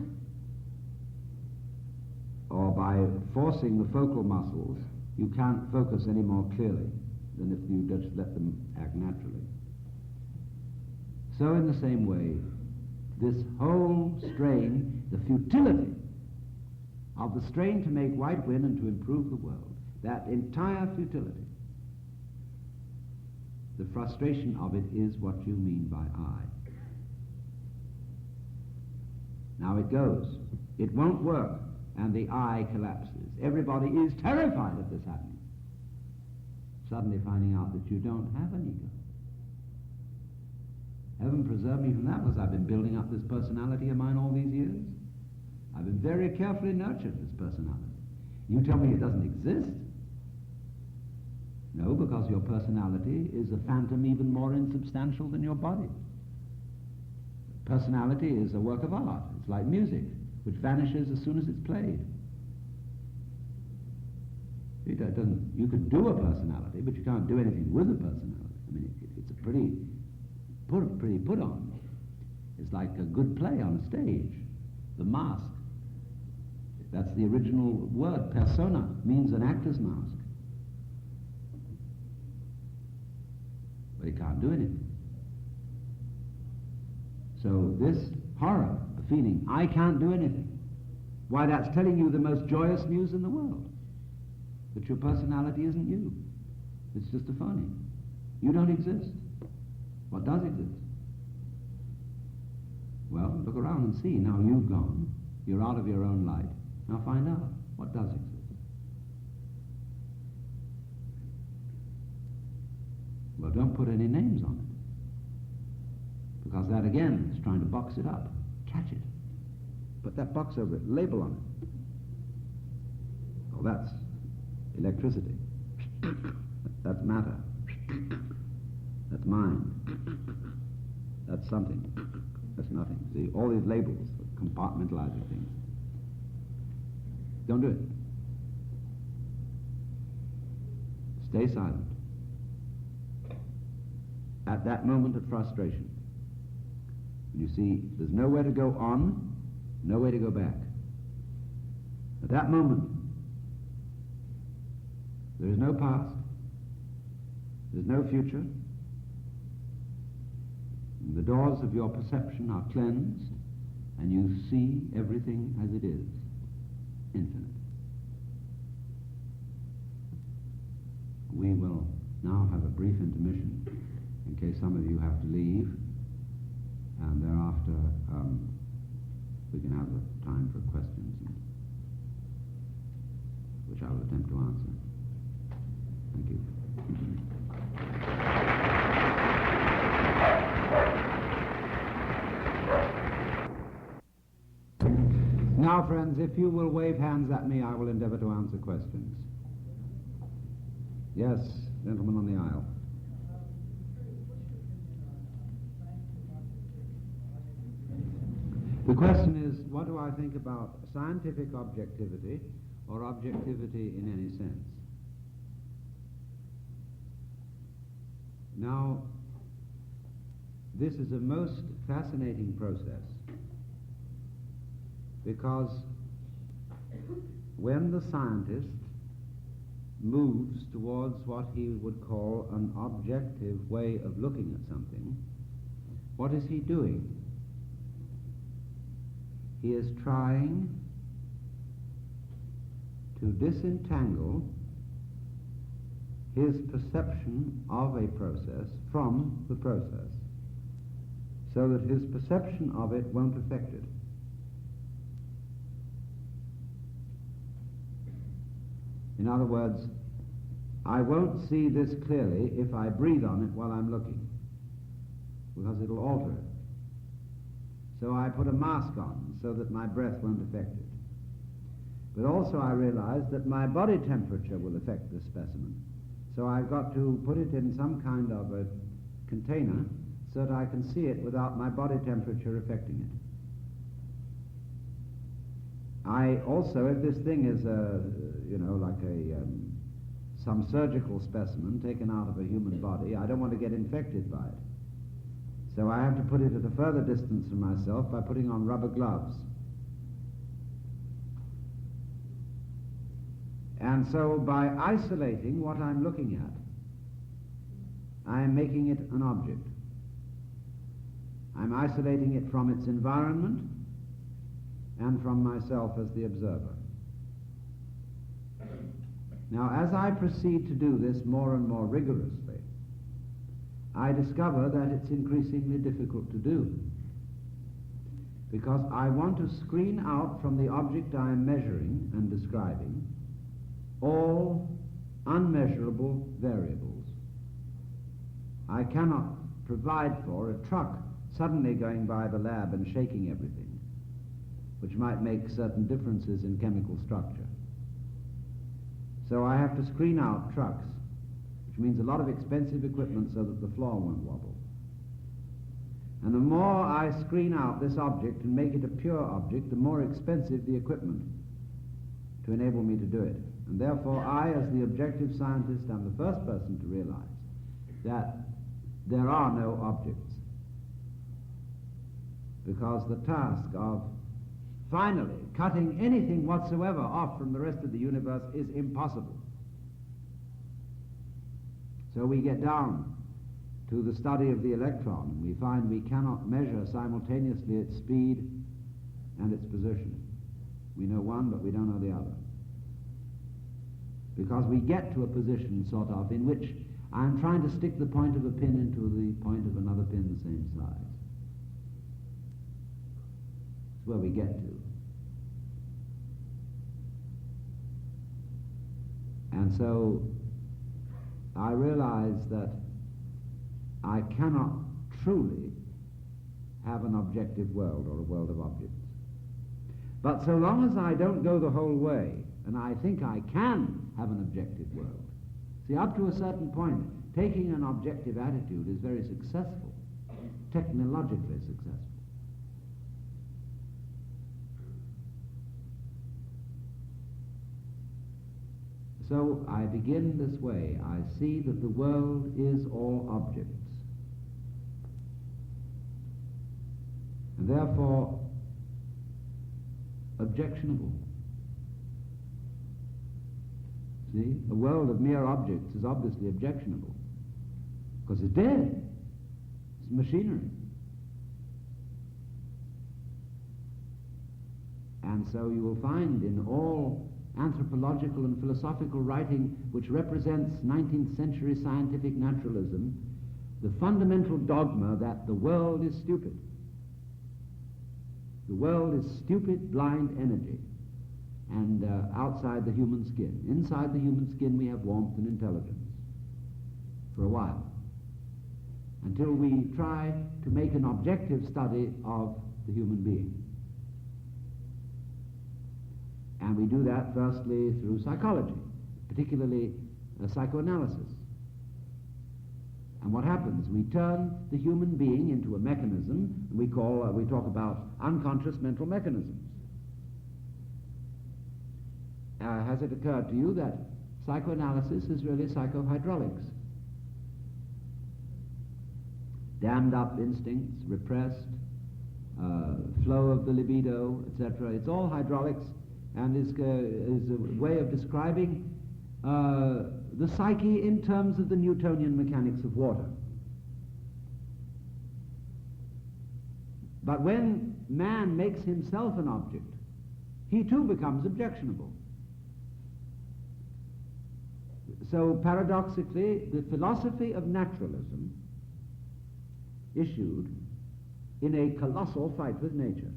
or by forcing the focal muscles, you can't focus any more clearly than if you just let them act naturally. So in the same way, this whole strain, the futility of the strain to make white win and to improve the world, that entire futility, the frustration of it is what you mean by I. Now it goes. It won't work, and the I collapses. Everybody is terrified of this happening, suddenly finding out that you don't have an ego. Heaven preserve me from that, because I've been building up this personality of mine all these years. I've been very carefully nurtured this personality. You tell me it doesn't exist? No, because your personality is a phantom even more insubstantial than your body. Personality is a work of art. It's like music, which vanishes as soon as it's played. You can do a personality, but you can't do anything with a personality. I mean, it's a pretty put on. It's like a good play on a stage. The mask. That's the original word. Persona means an actor's mask. But he can't do anything. So this horror, the feeling, I can't do anything, why, that's telling you the most joyous news in the world. That your personality isn't you. It's just a phony. You don't exist. What does exist? Well, look around and see. Now you've gone. You're out of your own light. Now find out what does exist. Well, don't put any names on it. Because that, again, is trying to box it up. Catch it. Put that box over it. Label on it. Oh, that's electricity. That's matter. That's mind. That's something. That's nothing. See, all these labels for compartmentalizing things. Don't do it. Stay silent. At that moment of frustration, you see there's nowhere to go on, nowhere to go back. At that moment, there is no past, there's no future. The doors of your perception are cleansed, and you see everything as it is, infinite. We will now have a brief intermission in case some of you have to leave, and thereafter we can have a time for questions, which I will attempt to answer. Thank you. Now, friends, if you will wave hands at me, I will endeavor to answer questions. Yes, gentleman on the aisle. The question is, what do I think about scientific objectivity or objectivity in any sense? Now, this is a most fascinating process, because when the scientist moves towards what he would call an objective way of looking at something, what is he doing? He is trying to disentangle his perception of a process from the process, so that his perception of it won't affect it. In other words, I won't see this clearly if I breathe on it while I'm looking, because it'll alter it. So I put a mask on so that my breath won't affect it. But also I realize that my body temperature will affect this specimen. So I've got to put it in some kind of a container so that I can see it without my body temperature affecting it. I also, if this thing is some surgical specimen taken out of a human body, I don't want to get infected by it. So I have to put it at a further distance from myself by putting on rubber gloves. And so by isolating what I'm looking at, I am making it an object. I'm isolating it from its environment and from myself as the observer. Now, as I proceed to do this more and more rigorously, I discover that it's increasingly difficult to do, because I want to screen out from the object I am measuring and describing all unmeasurable variables. I cannot provide for a truck suddenly going by the lab and shaking everything, which might make certain differences in chemical structure. So I have to screen out trucks, which means a lot of expensive equipment so that the floor won't wobble. And the more I screen out this object and make it a pure object, the more expensive the equipment to enable me to do it. And therefore I, as the objective scientist, am the first person to realize that there are no objects. Because the task of finally cutting anything whatsoever off from the rest of the universe is impossible. So we get down to the study of the electron, and we find we cannot measure simultaneously its speed and its position. We know one, but we don't know the other. Because we get to a position, sort of, in which I'm trying to stick the point of a pin into the point of another pin the same size. It's where we get to. And so I realize that I cannot truly have an objective world or a world of objects. But so long as I don't go the whole way, and I think I can have an objective world. See, up to a certain point, taking an objective attitude is very successful, technologically successful. So I begin this way. I see that the world is all objects. And therefore, objectionable. See, a world of mere objects is obviously objectionable, because it's dead. It's machinery. And so you will find in all anthropological and philosophical writing which represents 19th century scientific naturalism, the fundamental dogma that the world is stupid. The world is stupid, blind energy, and outside the human skin. Inside the human skin we have warmth and intelligence, for a while, until we try to make an objective study of the human being. And we do that firstly through psychology, particularly psychoanalysis. And what happens? We turn the human being into a mechanism, and we talk about unconscious mental mechanisms. Has it occurred to you that psychoanalysis is really psychohydraulics? Dammed up instincts, repressed, flow of the libido, etc. It's all hydraulics, and is a way of describing the psyche in terms of the Newtonian mechanics of water. But when man makes himself an object, he too becomes objectionable. So paradoxically, the philosophy of naturalism issued in a colossal fight with nature.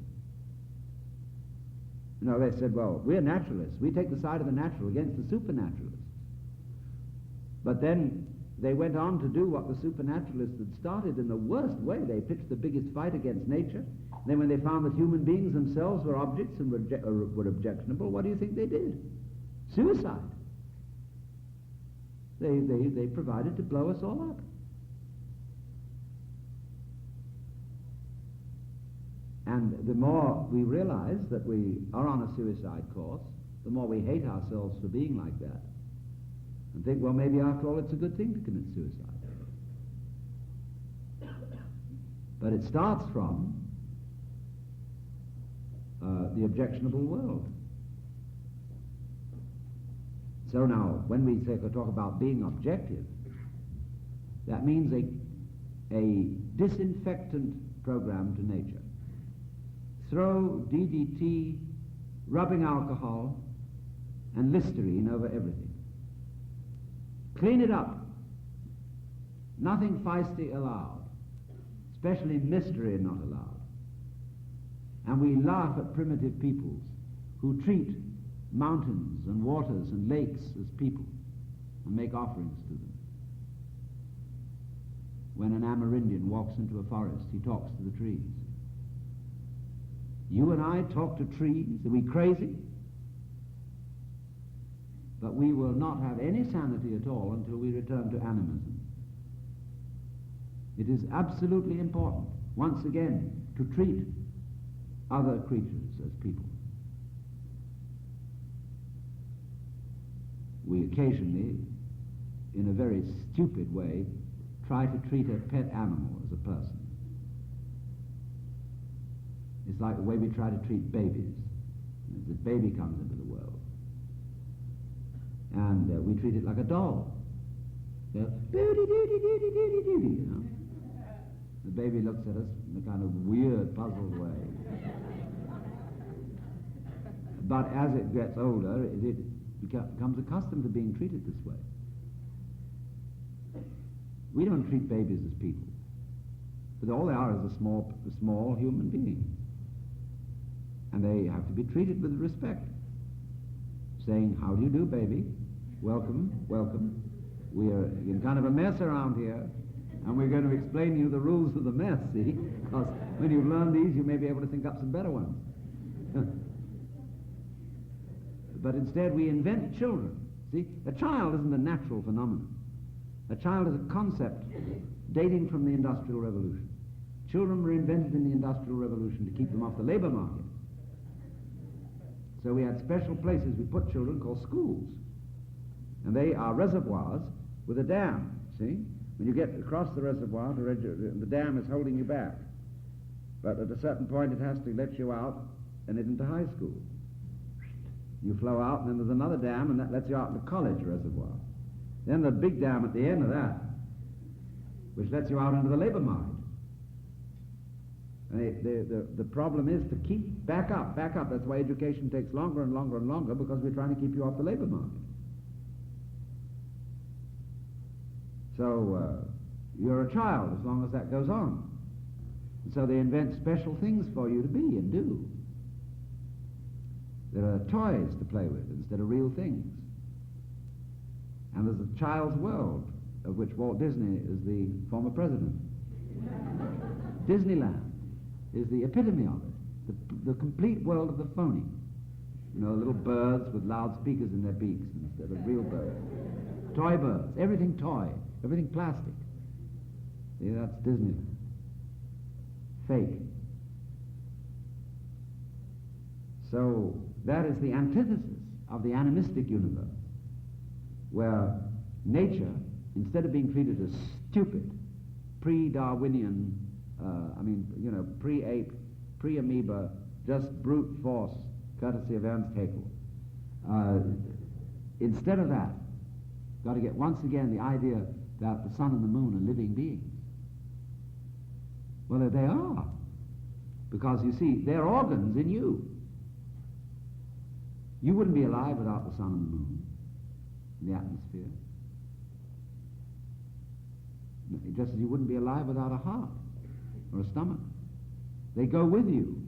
You know, they said, well, we're naturalists. We take the side of the natural against the supernaturalists. But then they went on to do what the supernaturalists had started in the worst way. They pitched the biggest fight against nature. Then when they found that human beings themselves were objects and were objectionable, what do you think they did? Suicide. They provided to blow us all up. And the more we realize that we are on a suicide course, the more we hate ourselves for being like that, and think, well, maybe after all it's a good thing to commit suicide. But it starts from the objectionable world. So now, when we talk about being objective, that means a disinfectant program to nature. Throw DDT, rubbing alcohol, and Listerine over everything. Clean it up. Nothing feisty allowed, especially mystery not allowed. And we laugh at primitive peoples who treat mountains and waters and lakes as people and make offerings to them. when an Amerindian walks into a forest, he talks to the trees. You and I talk to trees. Are we crazy? But we will not have any sanity at all until we return to animism. It is absolutely important, once again, to treat other creatures as people. We occasionally, in a very stupid way, try to treat a pet animal as a person. It's like the way we try to treat babies. The baby comes into the world, and we treat it like a doll. You know? The baby looks at us in a kind of weird, puzzled way. But as it gets older, it becomes accustomed to being treated this way. We don't treat babies as people, but all they are is a small human being. And they have to be treated with respect, saying, "How do you do, baby? Welcome, welcome. We are in kind of a mess around here, and we're going to explain to you the rules of the mess, see? Because when you've learned these, you may be able to think up some better ones." But instead, we invent children. See, a child isn't a natural phenomenon. A child is a concept dating from the Industrial Revolution. Children were invented in the Industrial Revolution to keep them off the labor market. So we had special places we put children called schools. And they are reservoirs with a dam, see? When you get across the reservoir, the dam is holding you back. But at a certain point, it has to let you out and into high school. You flow out, and then there's another dam, and that lets you out in the college reservoir. Then the big dam at the end of that, which lets you out into the labor market. And the problem is to keep back up. That's why education takes longer and longer and longer, because we're trying to keep you off the labor market. So you're a child as long as that goes on. And so they invent special things for you to be and do. There are toys to play with instead of real things. And there's a child's world, of which Walt Disney is the former president. Disneyland is the epitome of it, the complete world of the phony. You know, little birds with loudspeakers in their beaks instead of real birds. Toy birds, everything toy, everything plastic. See, that's Disneyland. Fake. So that is the antithesis of the animistic universe, where nature, instead of being treated as stupid, pre-Darwinian, pre-ape, pre-amoeba, just brute force, courtesy of Ernst Haeckel. Instead of that, got to get once again the idea that the sun and the moon are living beings. Well, they are, because you see, they're organs in you. You wouldn't be alive without the sun and the moon, the atmosphere. Just as you wouldn't be alive without a heart or a stomach. They go with you.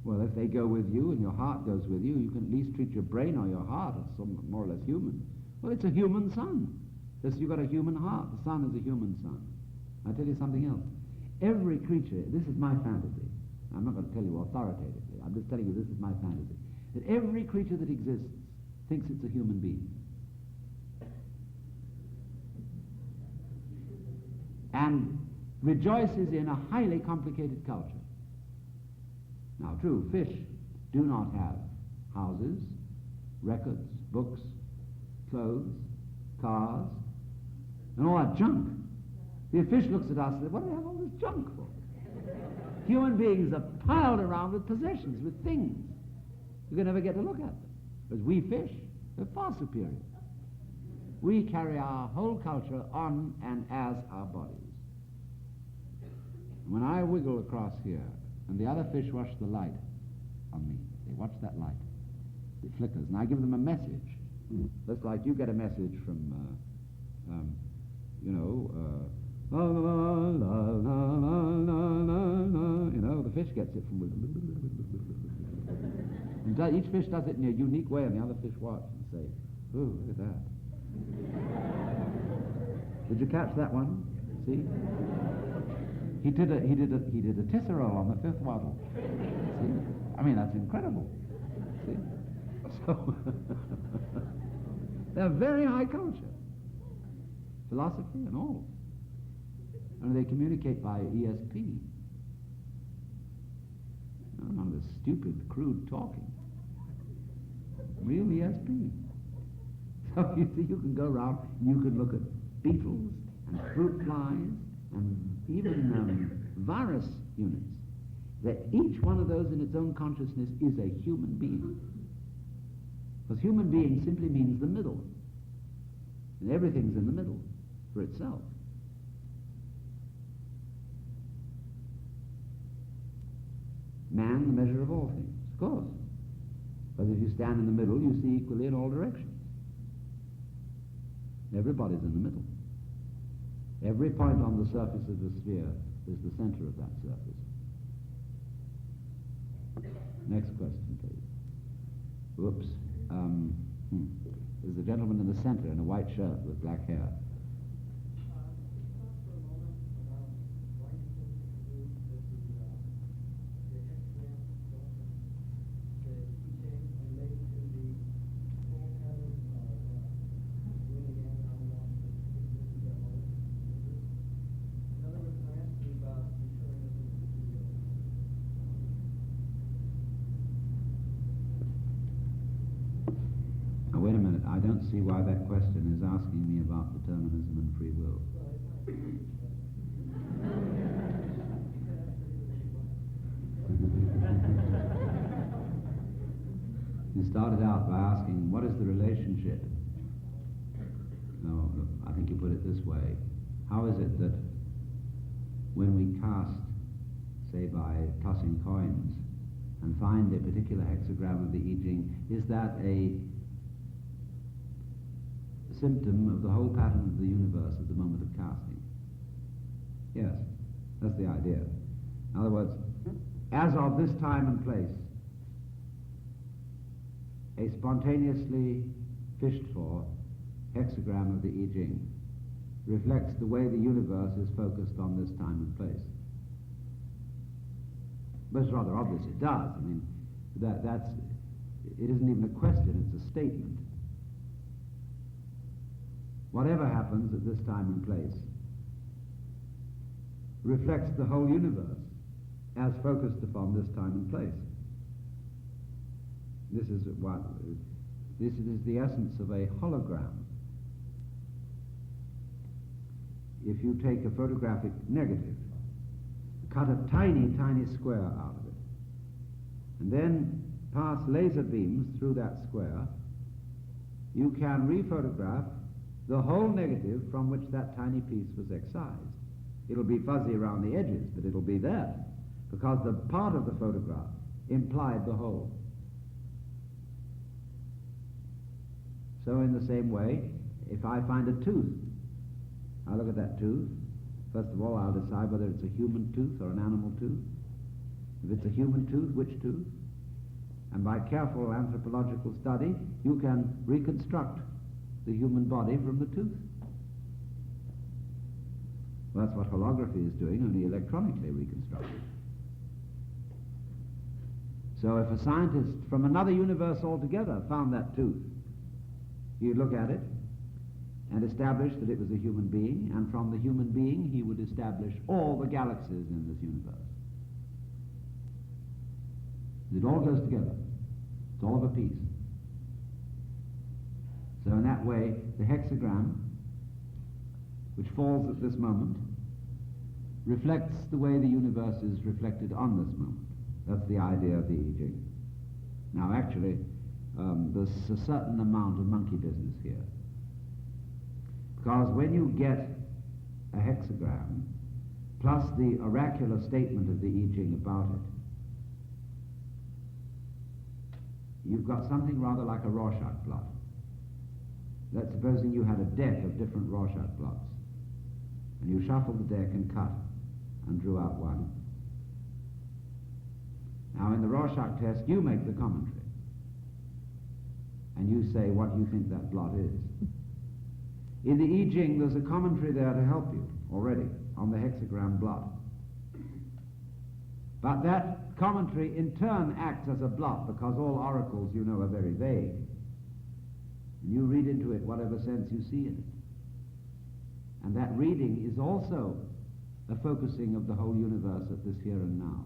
Well, if they go with you and your heart goes with you, you can at least treat your brain or your heart as more or less human. Well, it's a human sun. Just you've got a human heart. The sun is a human sun. I'll tell you something else. Every creature, this is my fantasy. I'm not going to tell you authoritatively. I'm just telling you this is my fantasy. That every creature that exists thinks it's a human being. And rejoices in a highly complicated culture. Now, true, fish do not have houses, records, books, clothes, cars, and all that junk. The fish looks at us and says, "What do they have all this junk for?" Human beings are piled around with possessions, with things. You can never get to look at them. Because we fish are far superior. We carry our whole culture on and as our bodies. And when I wiggle across here, and the other fish watch the light on me, they watch that light. It flickers, and I give them a message. Just like you get a message from, the fish gets it from and each fish does it in a unique way, and the other fish watch and say, "Ooh, look at that." Did you catch that one? See? He did a tesseract on the fifth waddle. See? I mean, that's incredible. See? So, they're very high culture. Philosophy and all. And they communicate by ESP. None of this stupid, crude talking. Real ESP. So you see, you can go around, you can look at beetles and fruit flies and even virus units. That each one of those in its own consciousness is a human being. Because human being simply means the middle. And everything's in the middle for itself. Man, the measure of all things, of course. Because if you stand in the middle, you see equally in all directions. Everybody's in the middle. Every point on the surface of the sphere is the center of that surface. Next question, please. Whoops. There's a gentleman in the center in a white shirt with black hair. Wait a minute, I don't see why that question is asking me about determinism and free will. You started out by asking, what is the relationship? No, I think you put it this way. How is it that when we cast, say by tossing coins, and find a particular hexagram of the I Ching, is that a symptom of the whole pattern of the universe at the moment of casting? Yes, that's the idea. In other words, as of this time and place, a spontaneously fished for hexagram of the I Ching reflects the way the universe is focused on this time and place. But it's rather obvious it does. I mean, it isn't even a question, it's a statement. Whatever happens at this time and place reflects the whole universe as focused upon this time and place. This is the essence of a hologram. If you take a photographic negative, cut a tiny, tiny square out of it, and then pass laser beams through that square, you can rephotograph the whole negative from which that tiny piece was excised. It'll be fuzzy around the edges, but it'll be there, because the part of the photograph implied the whole. So in the same way, if I find a tooth, I look at that tooth. First of all, I'll decide whether it's a human tooth or an animal tooth. If it's a human tooth, which tooth? And by careful anthropological study, you can reconstruct the human body from the tooth. Well, that's what holography is doing, only electronically reconstructed. So if a scientist from another universe altogether found that tooth, he'd look at it and establish that it was a human being, and from the human being he would establish all the galaxies in this universe. It all goes together. It's all of a piece. So in that way, the hexagram, which falls at this moment, reflects the way the universe is reflected on this moment. That's the idea of the I Ching. Now actually, there's a certain amount of monkey business here. Because when you get a hexagram, plus the oracular statement of the I Ching about it, you've got something rather like a Rorschach blot. Let's supposing you had a deck of different Rorschach blots, and you shuffled the deck and cut, and drew out one. Now in the Rorschach test, you make the commentary, and you say what you think that blot is. In the I Ching, there's a commentary there to help you already on the hexagram blot. But that commentary in turn acts as a blot, because all oracles, you know, are very vague. And you read into it whatever sense you see in it. And that reading is also a focusing of the whole universe at this here and now.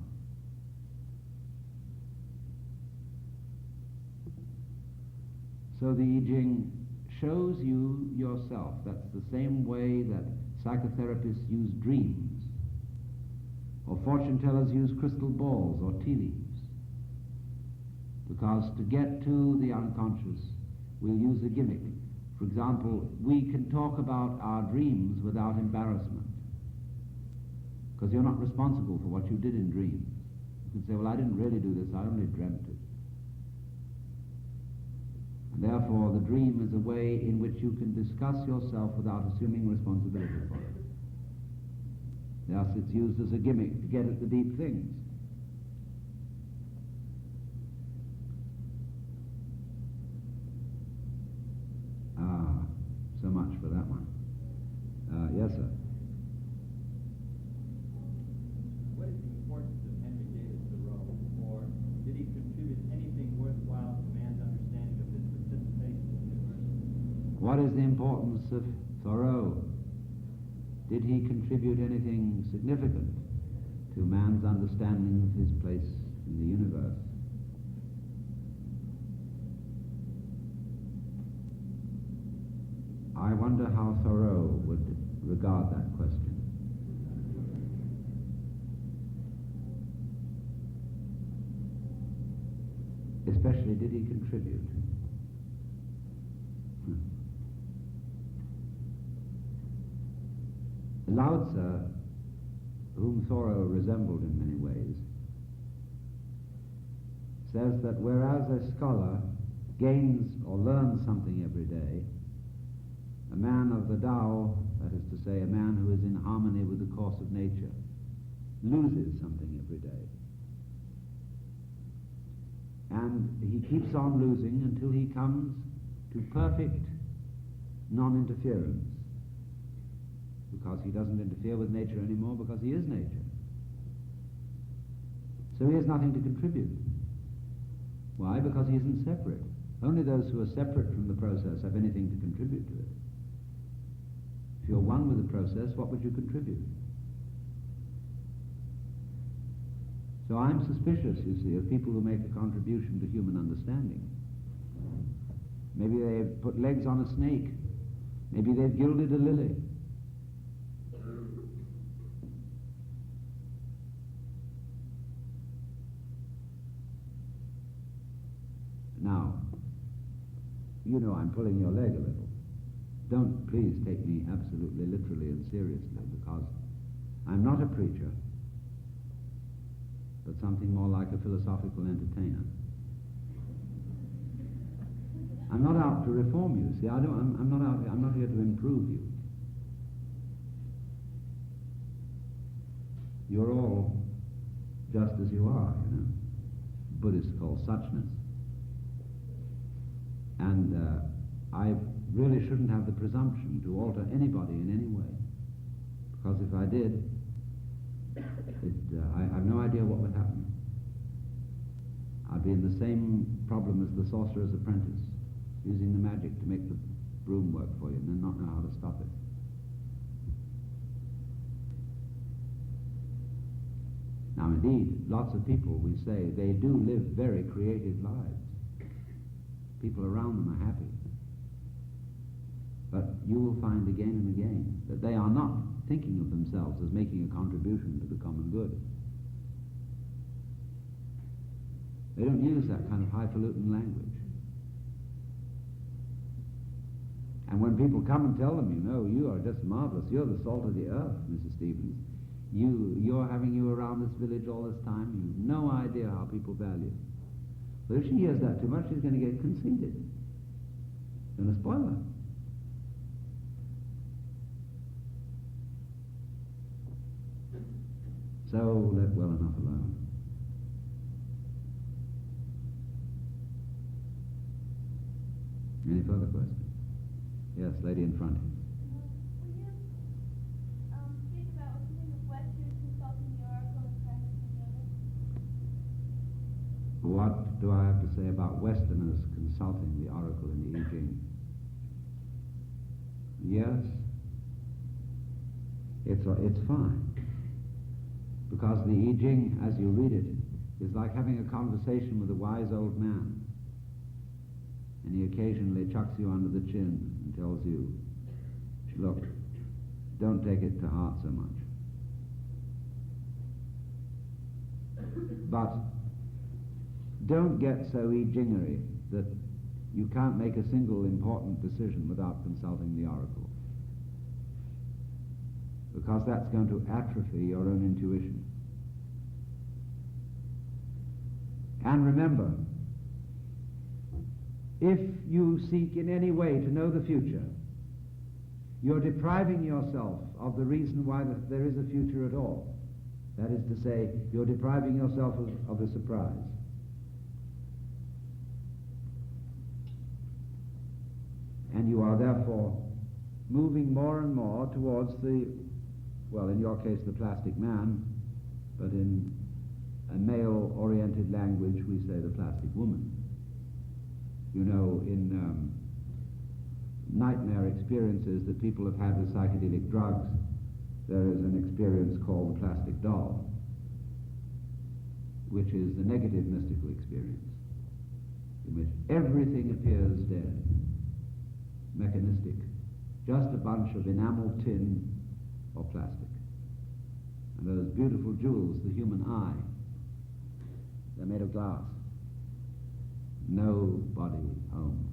So the I Ching shows you yourself. That's the same way that psychotherapists use dreams, or fortune tellers use crystal balls or tea leaves. Because to get to the unconscious, we'll use a gimmick. For example, we can talk about our dreams without embarrassment, because you're not responsible for what you did in dreams. You can say, well, I didn't really do this, I only dreamt it. And therefore, the dream is a way in which you can discuss yourself without assuming responsibility for it. Thus, it's used as a gimmick to get at the deep things. So much for that one. Yes, sir. What is the importance of Henry David Thoreau, or did he contribute anything worthwhile to man's understanding of his participation in the universe? What is the importance of Thoreau? Did he contribute anything significant to man's understanding of his place in the universe? I wonder how Thoreau would regard that question. Especially, did he contribute? Lao Tzu, whom Thoreau resembled in many ways, says that whereas a scholar gains or learns something every day, a man of the Tao, that is to say, a man who is in harmony with the course of nature, loses something every day. And he keeps on losing until he comes to perfect non-interference, because he doesn't interfere with nature anymore, because he is nature. So he has nothing to contribute. Why? Because he isn't separate. Only those who are separate from the process have anything to contribute to it. If you're one with the process, what would you contribute? So I'm suspicious, you see, of people who make a contribution to human understanding. Maybe they've put legs on a snake. Maybe they've gilded a lily. Now, you know I'm pulling your leg a little. Don't please take me absolutely literally and seriously, because I'm not a preacher, but something more like a philosophical entertainer. I'm not out to reform you. See, I'm not here to improve you. You're all just as you are, you know. Buddhists call suchness. And I really shouldn't have the presumption to alter anybody in any way, because if I did, I have no idea what would happen. I'd be in the same problem as the sorcerer's apprentice, using the magic to make the broom work for you and then not know how to stop it. Now indeed, lots of people, we say, they do live very creative lives. People around them are happy. But you will find again and again that they are not thinking of themselves as making a contribution to the common good. They don't use that kind of highfalutin language. And when people come and tell them, you know, you are just marvelous, you're the salt of the earth, Mrs. Stevens, you're having you around this village all this time, you've no idea how people value you. But if she hears that too much, she's going to get conceited. It's going to spoil her. So let well enough alone. Any further questions? Yes, lady in front. do I have to say about Westerners consulting the oracle in the I Ching? Yes, it's fine. Because the I Ching, as you read it, is like having a conversation with a wise old man. And he occasionally chucks you under the chin and tells you, look, don't take it to heart so much. But don't get so I Chingery that you can't make a single important decision without consulting the oracle. Because that's going to atrophy your own intuition. And remember, if you seek in any way to know the future, you're depriving yourself of the reason why there is a future at all. That is to say, you're depriving yourself of the surprise. And you are therefore moving more and more towards the, well, in your case, the plastic man, but in a male-oriented language, we say the plastic woman. You know, in nightmare experiences that people have had with psychedelic drugs, there is an experience called the plastic doll, which is the negative mystical experience, in which everything appears dead, mechanistic, just a bunch of enamel tin or plastic. And those beautiful jewels, the human eye, they're made of glass. No body home.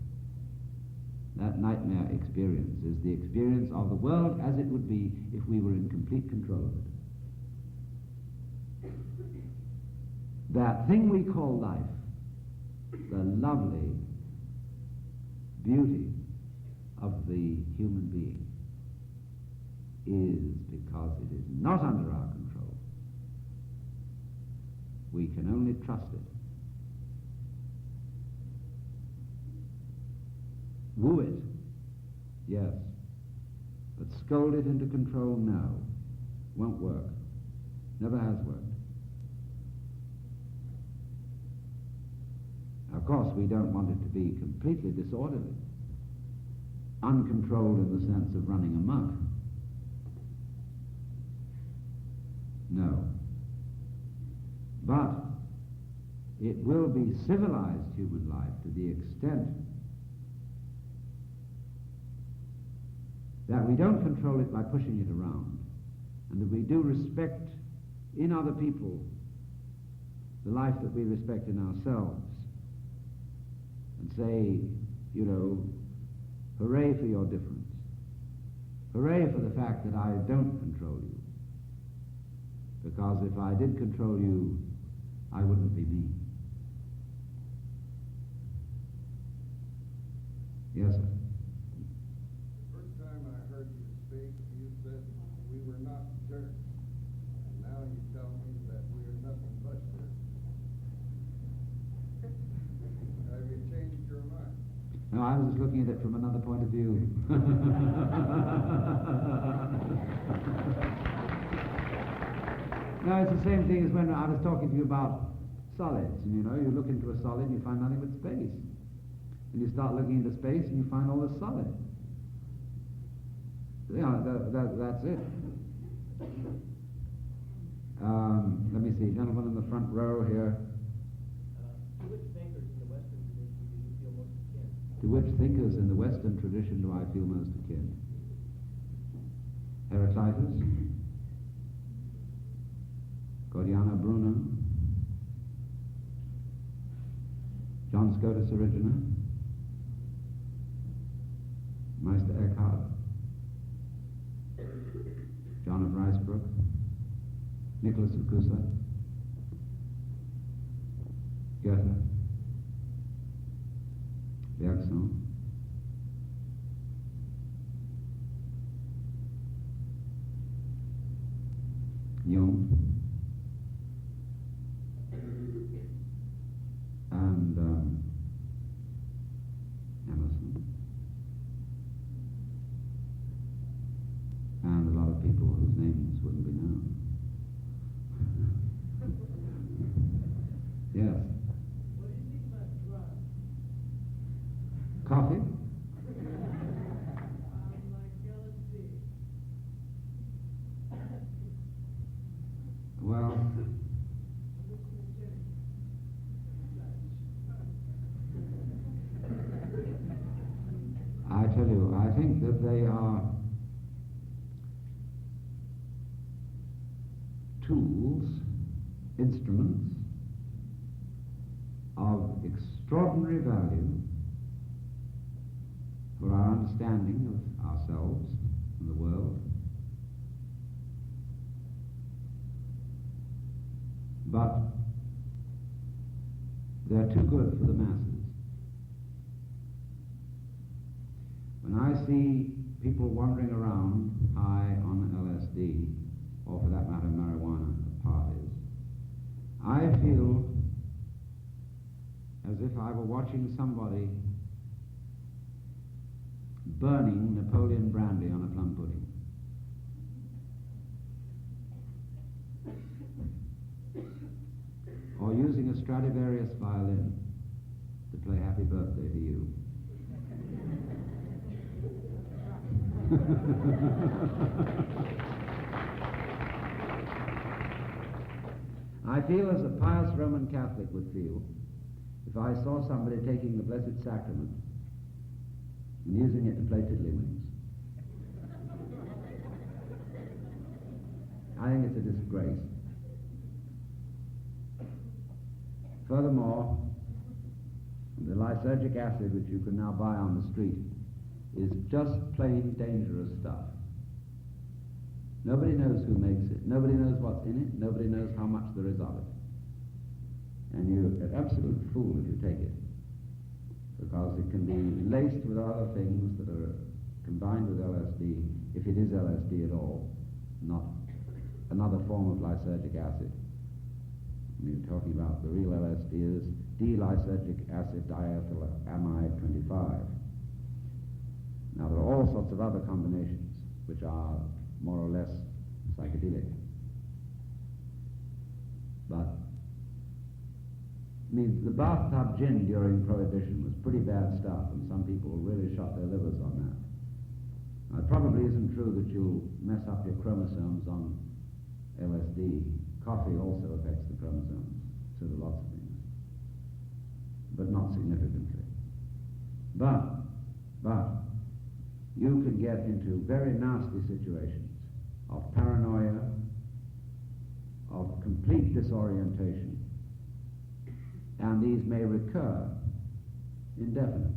That nightmare experience is the experience of the world as it would be if we were in complete control of it. That thing we call life, the lovely beauty of the human being, is because it is not under our control. We can only trust it. Woo it, yes, but scold it into control, no. Won't work. Never has worked. Of course, we don't want it to be completely disorderly, uncontrolled in the sense of running amok. No. But it will be civilized human life to the extent that we don't control it by pushing it around, and that we do respect in other people the life that we respect in ourselves, and say, you know, hooray for your difference. Hooray for the fact that I don't control you. Because if I did control you, I wouldn't be me. Yes, sir. You said we were not jerks, and now you tell me that we are nothing but jerks. Have you changed your mind? No, I was just looking at it from another point of view. No, it's the same thing as when I was talking to you about solids. And you know, you look into a solid and you find nothing but space. And you start looking into space and you find all this solid. Yeah, that's it. Let me see, gentleman in the front row here. To which thinkers in the Western tradition do you feel most akin? To which thinkers in the Western tradition do I feel most akin? Heraclitus, Gordiana Bruno, John Scotus Origina, Meister Eckhart, John of Ricebrook, Nicholas of Cusa, Goethe, Bergson, Jung, and Emerson, and a lot of people whose names wouldn't be known. What Yes. do you think tell you, I think that they are tools, instruments of extraordinary value for our understanding of ourselves and the world. But they're too good for the masses. When I see people wandering around high on LSD, or for that matter marijuana at parties, I feel as if I were watching somebody burning Napoleon brandy on a plum pudding. Or using a Stradivarius violin to play Happy Birthday to You. I feel as a pious Roman Catholic would feel if I saw somebody taking the Blessed Sacrament and using it to play tiddlywinks. I think it's a disgrace. Furthermore, the lysergic acid which you can now buy on the street is just plain dangerous stuff. Nobody knows who makes it. Nobody knows what's in it. Nobody knows how much there is of it. And you're an absolute fool if you take it, because it can be laced with other things that are combined with LSD, if it is LSD at all, not another form of lysergic acid. We're talking about the real LSD is D-lysergic acid diethylamide 25. Now there are all sorts of other combinations which are more or less psychedelic. But I mean, the bathtub gin during Prohibition was pretty bad stuff, and some people really shot their livers on that. Now, it probably isn't true that you'll mess up your chromosomes on LSD. Coffee also affects the chromosomes, so do lots of things, but not significantly. But you can get into very nasty situations of paranoia, of complete disorientation, and these may recur indefinitely.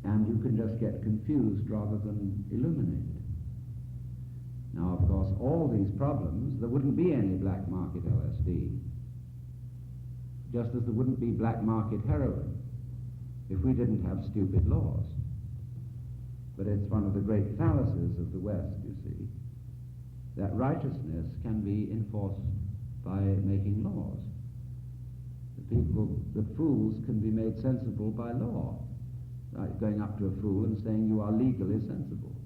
And you can just get confused rather than illuminated. Now, of course, all these problems, there wouldn't be any black market LSD, just as there wouldn't be black market heroin if we didn't have stupid laws. But it's one of the great fallacies of the West, you see, that righteousness can be enforced by making laws. The fools can be made sensible by law. Like going up to a fool and saying you are legally sensible.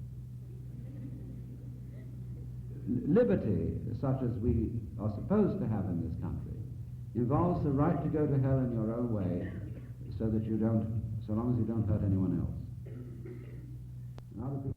Liberty, such as we are supposed to have in this country, involves the right to go to hell in your own way, so long as you don't hurt anyone else. And other people